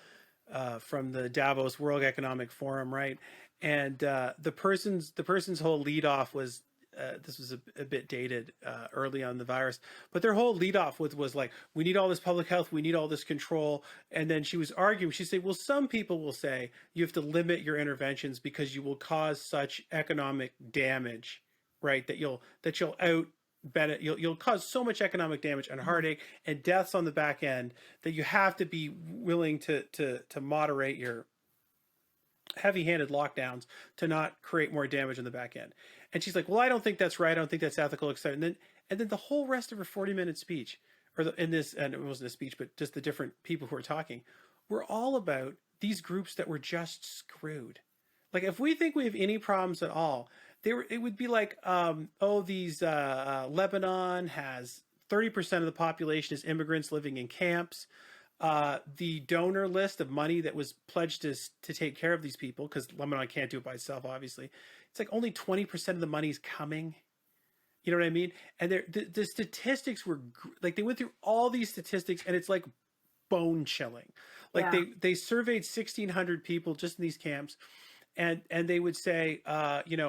from the Davos World Economic Forum, right? And the person's whole lead off was this was a bit dated early on the virus, but their whole lead off was like, we need all this public health, we need all this control. And then she was arguing. She said, well, some people will say you have to limit your interventions because you will cause such economic damage, right? That you'll you'll cause so much economic damage and heartache and deaths on the back end that you have to be willing to moderate your heavy-handed lockdowns to not create more damage on the back end. And she's like, well, I don't think that's right. I don't think that's ethical, etc. And then the whole rest of her 40-minute speech, and it wasn't a speech, but just the different people who were talking, were all about these groups that were just screwed. Like, if we think we have any problems at all, it would be like, Lebanon has 30% of the population is immigrants living in camps. The donor list of money that was pledged to take care of these people, because Lebanon can't do it by itself, obviously. It's like only 20% of the money's coming. You know what I mean? And the statistics were like, they went through all these statistics, and it's like bone chilling. Like, they surveyed 1,600 people just in these camps, and they would say,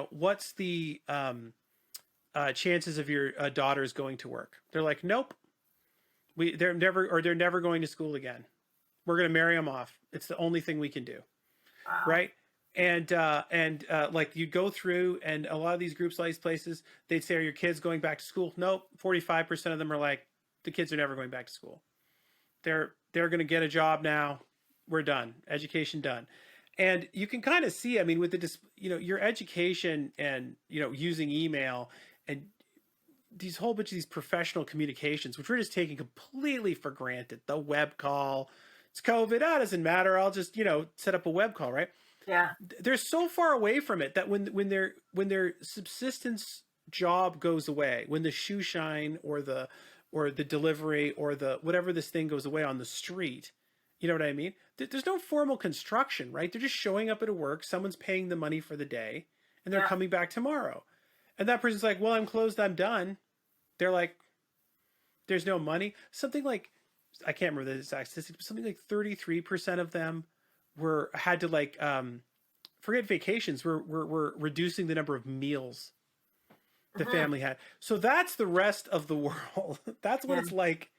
what's the chances of your daughters going to work? They're like, nope, they're never going to school again. We're going to marry them off. It's the only thing we can do, Wow. right? And like you'd go through, and a lot of these groups, like these places, they'd say, "Are your kids going back to school?" Nope. 45% of them are like, "The kids are never going back to school. They're going to get a job now. We're done. Education done." And you can kind of see, I mean, with the your education and using email and these whole bunch of these professional communications, which we're just taking completely for granted. The web call, it's COVID. Ah, it doesn't matter. I'll just set up a web call, right? Yeah. They're so far away from it that when their subsistence job goes away, when the shoe shine or the delivery or the whatever this thing goes away on the street, you know what I mean? There's no formal construction, right? They're just showing up at a work. Someone's paying the money for the day, and they're Yeah. coming back tomorrow. And that person's like, "Well, I'm closed. I'm done." They're like, "There's no money." Something like, I can't remember the exact statistic, but something like 33% of them had to forget vacations. We're reducing the number of meals the Hmm. family had. So that's the rest of the world. That's what Yeah. it's like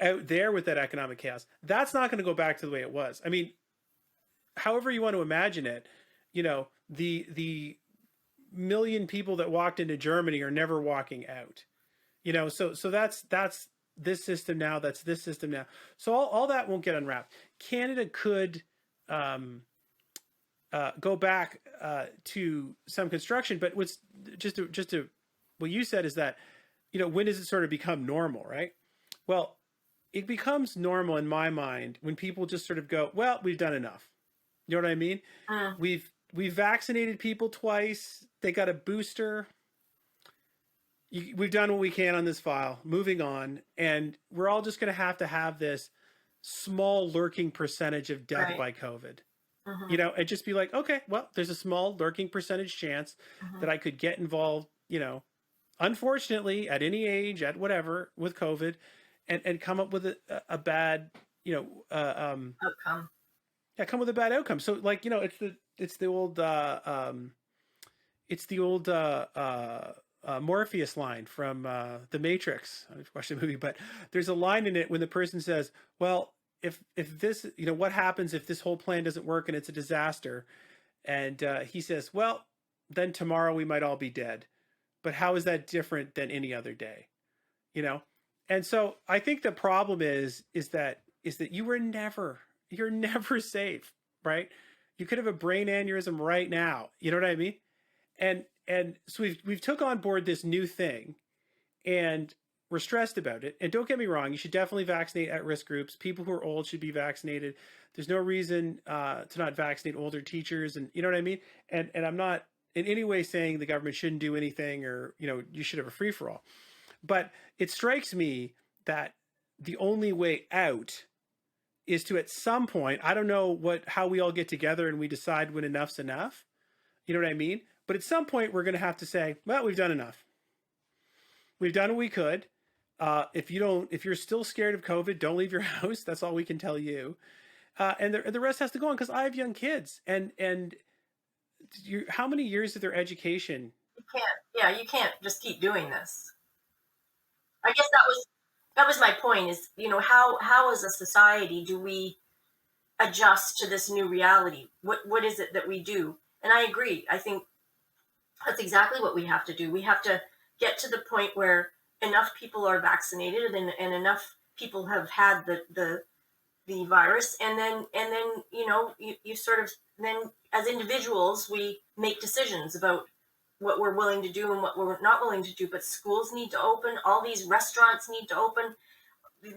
out there with that economic chaos. That's not going to go back to the way it was. I mean, however you want to imagine it, the million people that walked into Germany are never walking out. So that's this system now. That's this system now. So all that won't get unwrapped. Canada could go back to some construction, but what's just to what you said is that when does it sort of become normal, right? Well, it becomes normal in my mind when people just sort of go, well, we've done enough. You know what I mean? Mm. We've vaccinated people twice. They got a booster. We've done what we can on this file. Moving on, and we're all just going to have this small lurking percentage of death Right. by COVID. Hmm. And just be like, okay, well, there's a small lurking percentage chance Hmm. that I could get involved, unfortunately, at any age, at whatever, with COVID, and come up with a bad, Outcome. yeah, come with a bad outcome. So like, it's the old Morpheus line from The Matrix. I've watched the movie, but there's a line in it when the person says, "Well, if this, what happens if this whole plan doesn't work and it's a disaster?" And he says, "Well, then tomorrow we might all be dead. But how is that different than any other day?" You know. And so I think the problem is that you're never safe, right? You could have a brain aneurysm right now. You know what I mean? And so we've took on board this new thing, and we're stressed about it. And don't get me wrong, you should definitely vaccinate at-risk groups. People who are old should be vaccinated. There's no reason to not vaccinate older teachers, and you know what I mean. And I'm not in any way saying the government shouldn't do anything, or you should have a free for all. But it strikes me that the only way out is to, at some point, I don't know how we all get together and we decide when enough's enough. You know what I mean? But at some point, we're going to have to say, well, we've done enough. We've done what we could. If you're still scared of COVID, don't leave your house. That's all we can tell you. And the rest has to go on, because I have young kids, and how many years of their education? You can't. Yeah, you can't just keep doing this. I guess that was my point. Is how as a society do we adjust to this new reality? What is it that we do? And I agree. I think that's exactly what we have to do. We have to get to the point where enough people are vaccinated, and enough people have had the virus, and then you sort of, then as individuals we make decisions about what we're willing to do and what we're not willing to do. But schools need to open, all these restaurants need to open.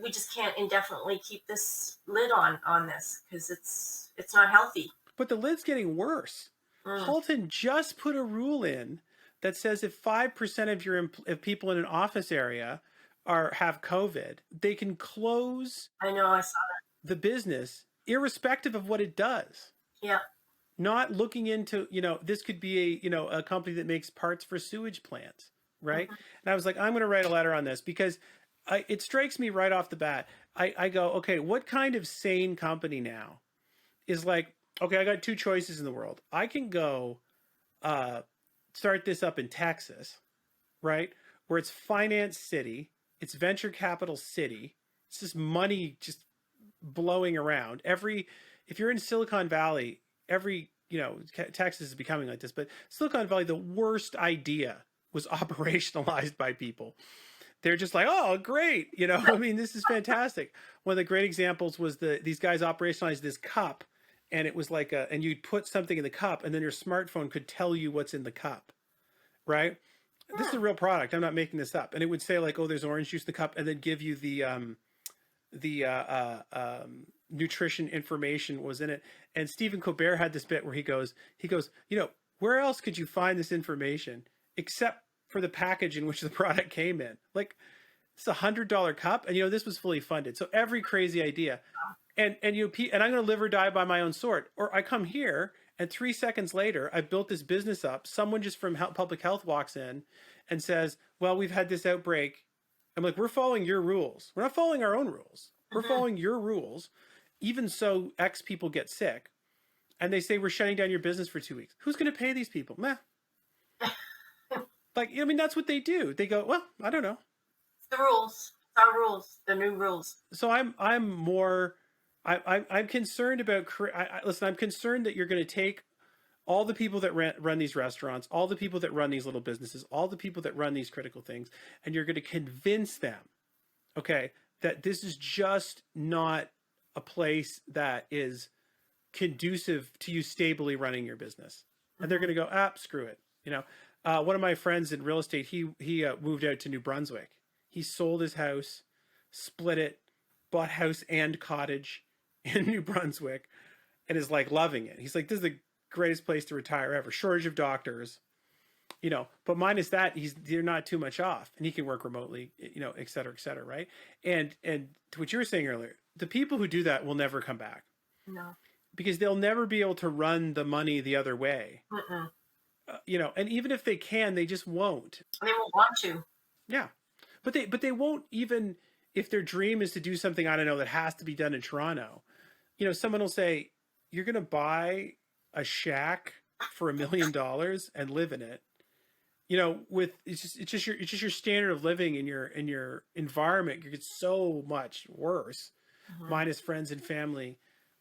We just can't indefinitely keep this lid on this, because it's not healthy. But the lid's getting worse. Mm. Halton just put a rule in that says if 5% of people in an office area have COVID, they can close I know, I saw the business irrespective of what it does. that. Yeah. Not looking into, this could be a company that makes parts for sewage plants, right? Hmm. And I was like, I'm going to write a letter on this, because it strikes me right off the bat. I go, okay, what kind of sane company now is like, okay, I got two choices in the world. I can go uh, start this up in Texas, right? Where it's finance city, it's venture capital city. It's just money just blowing around. If you're in Silicon Valley, Texas is becoming like this, but Silicon Valley, the worst idea was operationalized by people. They're just like, oh, great. I mean, this is fantastic. One of the great examples was these guys operationalized this cup, and it was like and you'd put something in the cup, and then your smartphone could tell you what's in the cup, right? This is a real product. I'm not making this up. And it would say like, oh, there's orange juice in the cup, and then give you the nutrition information was in it. And Stephen Colbert had this bit where he goes, where else could you find this information except for the package in which the product came in? Like, it's $100 cup, and this was fully funded. So every crazy idea, and I'm going to live or die by my own sword. Or I come here, and 3 seconds later, I built this business up. Someone just from public health walks in and says, "Well, we've had this outbreak." I'm like, "We're following your rules. We're not following our own rules. We're following your rules. Even so, X people get sick, and they say we're shutting down your business for 2 weeks. Who's going to pay these people? Meh." Like, I mean, that's what they do. They go, "Well, I don't know." The rules, our rules, the new rules. So I'm more, I'm concerned about. Listen, I'm concerned that you're going to take all the people that run these restaurants, all the people that run these little businesses, all the people that run these critical things, and you're going to convince them, okay, that this is just not a place that is conducive to you stably running your business. And they're going to go, screw it. One of my friends in real estate, he moved out to New Brunswick. He sold his house, split it, bought house and cottage in New Brunswick, and is like loving it. He's like, this is the greatest place to retire ever. Shortage of doctors, but minus that, they're not too much off, and he can work remotely, et cetera, right? And to what you were saying earlier, the people who do that will never come back. No. Because they'll never be able to run the money the other way. And even if they can, they just won't. They won't want to. Yeah. But they won't, even if their dream is to do something, I don't know, that has to be done in Toronto. Someone will say, you're going to buy a shack for $1 million and live in it. With it's just your standard of living in your environment gets so much worse, minus friends and family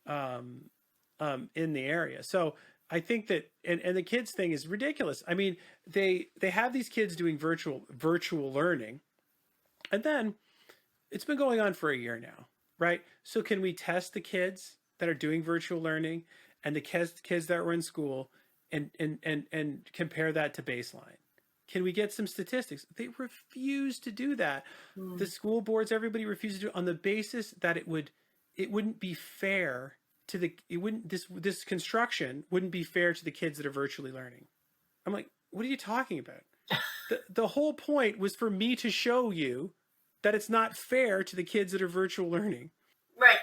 in the area. So I think that, and the kids thing is ridiculous. I mean, they have these kids doing virtual learning, and then it's been going on for a year now, right? So can we test the kids that are doing virtual learning and the kids that were in school and compare that to baseline? Can we get some statistics? They refuse to do that. The school boards, everybody refuses to do it on the basis that it wouldn't be fair to this construction wouldn't be fair to the kids that are virtually learning. I'm like, what are you talking about? The whole point was for me to show you that it's not fair to the kids that are virtual learning. Right.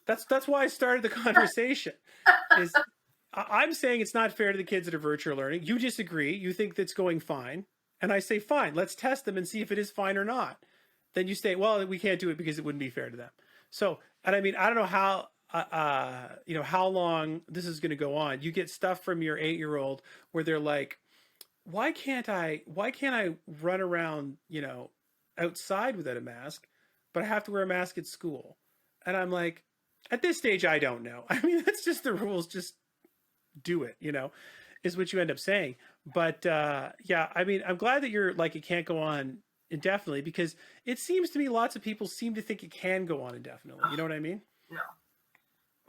That's why I started the conversation. I'm saying it's not fair to the kids that are virtual learning. You disagree. You think that's going fine. And I say, fine, let's test them and see if it is fine or not. Then you say, well, we can't do it because it wouldn't be fair to them. So, and I mean, I don't know how, how long this is going to go on. You get stuff from your 8-year-old where they're like, why can't I run around, outside without a mask, but I have to wear a mask at school? And I'm like, at this stage, I don't know. I mean, that's just the rules. Just do it, is what you end up saying. But yeah, I mean, I'm glad that you're like, it can't go on indefinitely, because it seems to me lots of people seem to think it can go on indefinitely. You know what I mean?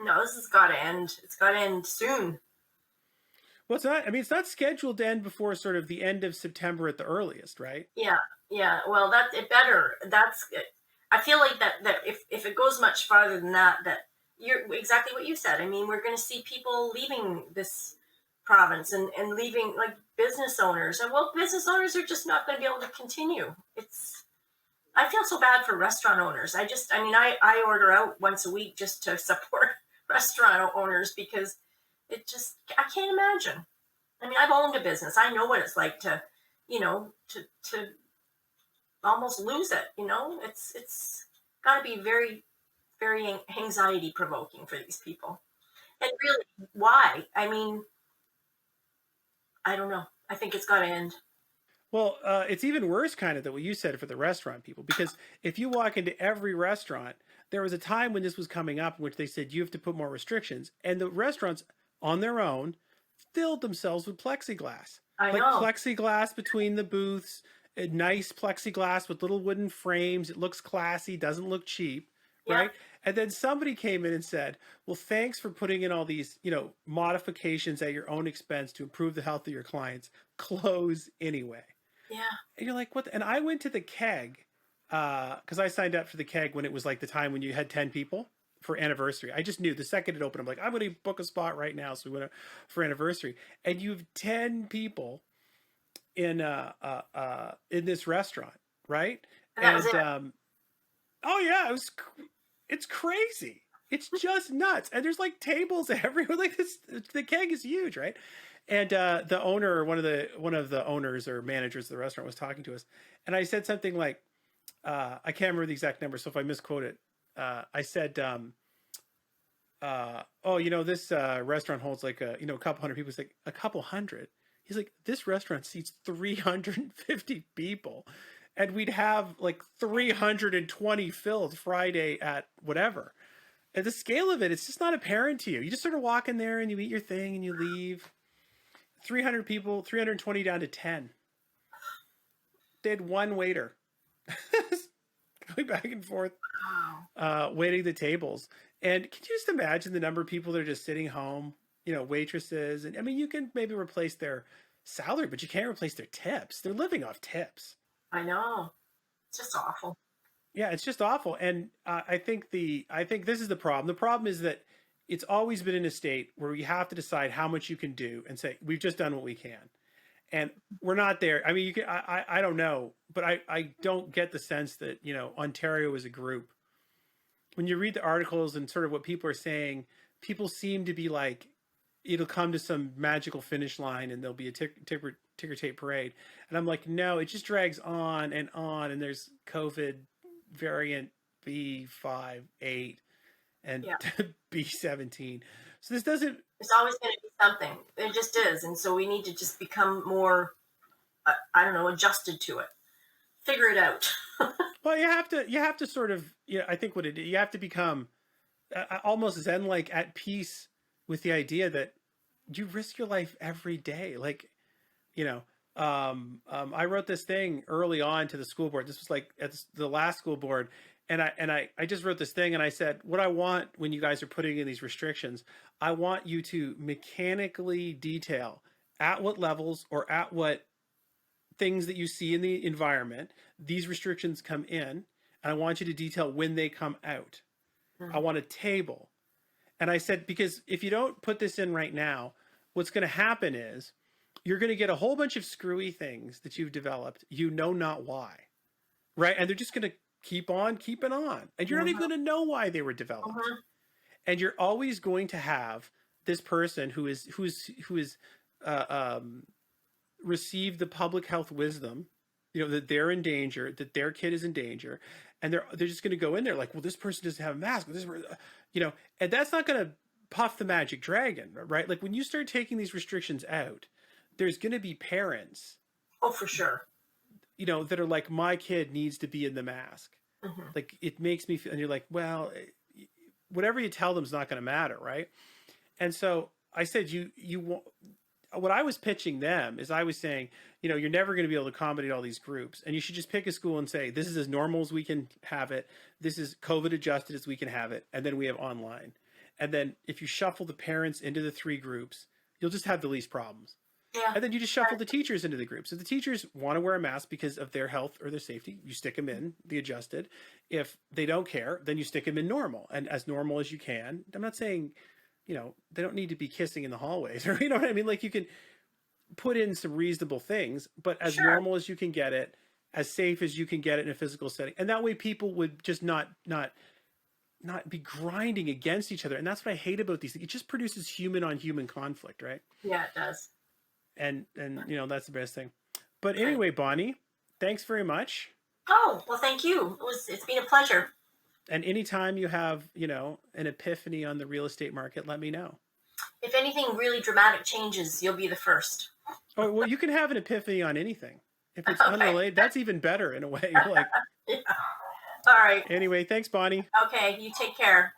No, this has got to end. It's got to end soon. Well, it's not. I mean, it's not scheduled to end before sort of the end of September at the earliest, right? Yeah. Well, that's it. Better. I feel like that if it goes much farther than that, that you're exactly what you said. I mean, we're going to see people leaving this province and leaving, like, business owners. And well, business owners are just not going to be able to continue. I feel so bad for restaurant owners. I order out once a week just to support restaurant owners, because I can't imagine. I mean, I've owned a business. I know what it's like to almost lose it. It's got to be very, very anxiety provoking for these people. And really, why? I mean, I don't know. I think it's got to end. Well, it's even worse, kind of, than what you said for the restaurant people, because if you walk into every restaurant, there was a time when this was coming up in which they said you have to put more restrictions, and the restaurants on their own filled themselves with plexiglass, I like know. plexiglass between the booths, a nice plexiglass with little wooden frames. It looks classy, doesn't look cheap, Yeah. right? And then somebody came in and said, "Well, thanks for putting in all these, modifications at your own expense to improve the health of your clients. Close anyway." Yeah. And you're like, what? And I went to the keg because I signed up for the keg when it was like the time when you had 10 people for anniversary. I just knew the second it opened, I'm like, I'm going to book a spot right now. So we went for anniversary. And you have 10 people in this restaurant, right? And that was And it. oh yeah, it's crazy. It's just nuts. And there's like tables everywhere. Like this, the keg is huge, right? And the owner, one of the owners or managers of the restaurant, was talking to us, and I said something like, I can't remember the exact number, so if I misquote it, I said, "Oh, this restaurant holds like a couple hundred people." He's like, "A couple hundred?" He's like, "This restaurant seats 350 people, and we'd have like 320 filled Friday at whatever." And the scale of it, it's just not apparent to you. You just sort of walk in there and you eat your thing and you leave. 300 people, 320 down to 10. They had one waiter going back and forth, Wow. waiting the tables. And can you just imagine the number of people that are just sitting home, waitresses? And I mean, you can maybe replace their salary, but you can't replace their tips. They're living off tips. I know. It's just awful. Yeah, it's just awful. And I think this is the problem. The problem is that it's always been in a state where you have to decide how much you can do and say we've just done what we can, and we're not there. I mean, you can. I don't know, but I don't get the sense that Ontario as a group. When you read the articles and sort of what people are saying, people seem to be like, it'll come to some magical finish line and there'll be a ticker tape parade. And I'm like, no, it just drags on, and there's COVID variant B58 and Yeah. B17. So this doesn't. It's always going to be something. It just is. And so we need to just become more, I don't know, adjusted to it. Figure it out. Well, you have to sort of, I think you have to become almost zen like, at peace with the idea that you risk your life every day. Like, you know, I wrote this thing early on to the school board. This was like at the last school board, and I just wrote this thing, and I said, what I want when you guys are putting in these restrictions, I want you to mechanically detail at what levels or at what things that you see in the environment these restrictions come in, and I want you to detail when they come out. I Mm. want a table. And I said, because if you don't put this in right now, what's going to happen is you're going to get a whole bunch of screwy things that you've developed, not why, right? And they're just going to keep on keeping on. And you're not even Mhm. going to know why they were developed. Mhm. And you're always going to have this person who is uh, um, received the public health wisdom, that they're in danger, that their kid is in danger, and they're just going to go in there like, well, this person doesn't have a mask, and that's not going to puff the magic dragon, right? Like when you start taking these restrictions out, there's going to be parents, Oh, for sure. that are like, my kid needs to be in the mask. Hmm. Like it makes me feel, and you're like, well, whatever you tell them is not going to matter, right? And so I said, what I was pitching them is I was saying, you're never going to be able to accommodate all these groups, and you should just pick a school and say, this is as normal as we can have it. This is COVID adjusted as we can have it. And then we have online. And then if you shuffle the parents into the three groups, you'll just have the least problems. Yeah. And then you just shuffle the teachers into the groups. If the teachers want to wear a mask because of their health or their safety, you stick them in the adjusted. If they don't care, then you stick them in normal, and as normal as you can. I'm not saying, they don't need to be kissing in the hallways, or you know what I mean? Like you can put in some reasonable things, but as Sure. normal as you can get it, as safe as you can get it in a physical setting. And that way people would just not be grinding against each other. And that's what I hate about these things. It just produces human on human conflict, right? Yeah, it does. And that's the best thing. But Right. anyway, Bonnie, thanks very much. Oh, well, thank you. It's been a pleasure. And anytime you have, an epiphany on the real estate market, let me know. If anything really dramatic changes, you'll be the first. Oh, well, you can have an epiphany on anything. If it's Okay. unrelated, that's even better in a way. Like, Yeah. All right. anyway, thanks, Bonnie. Okay. You take care.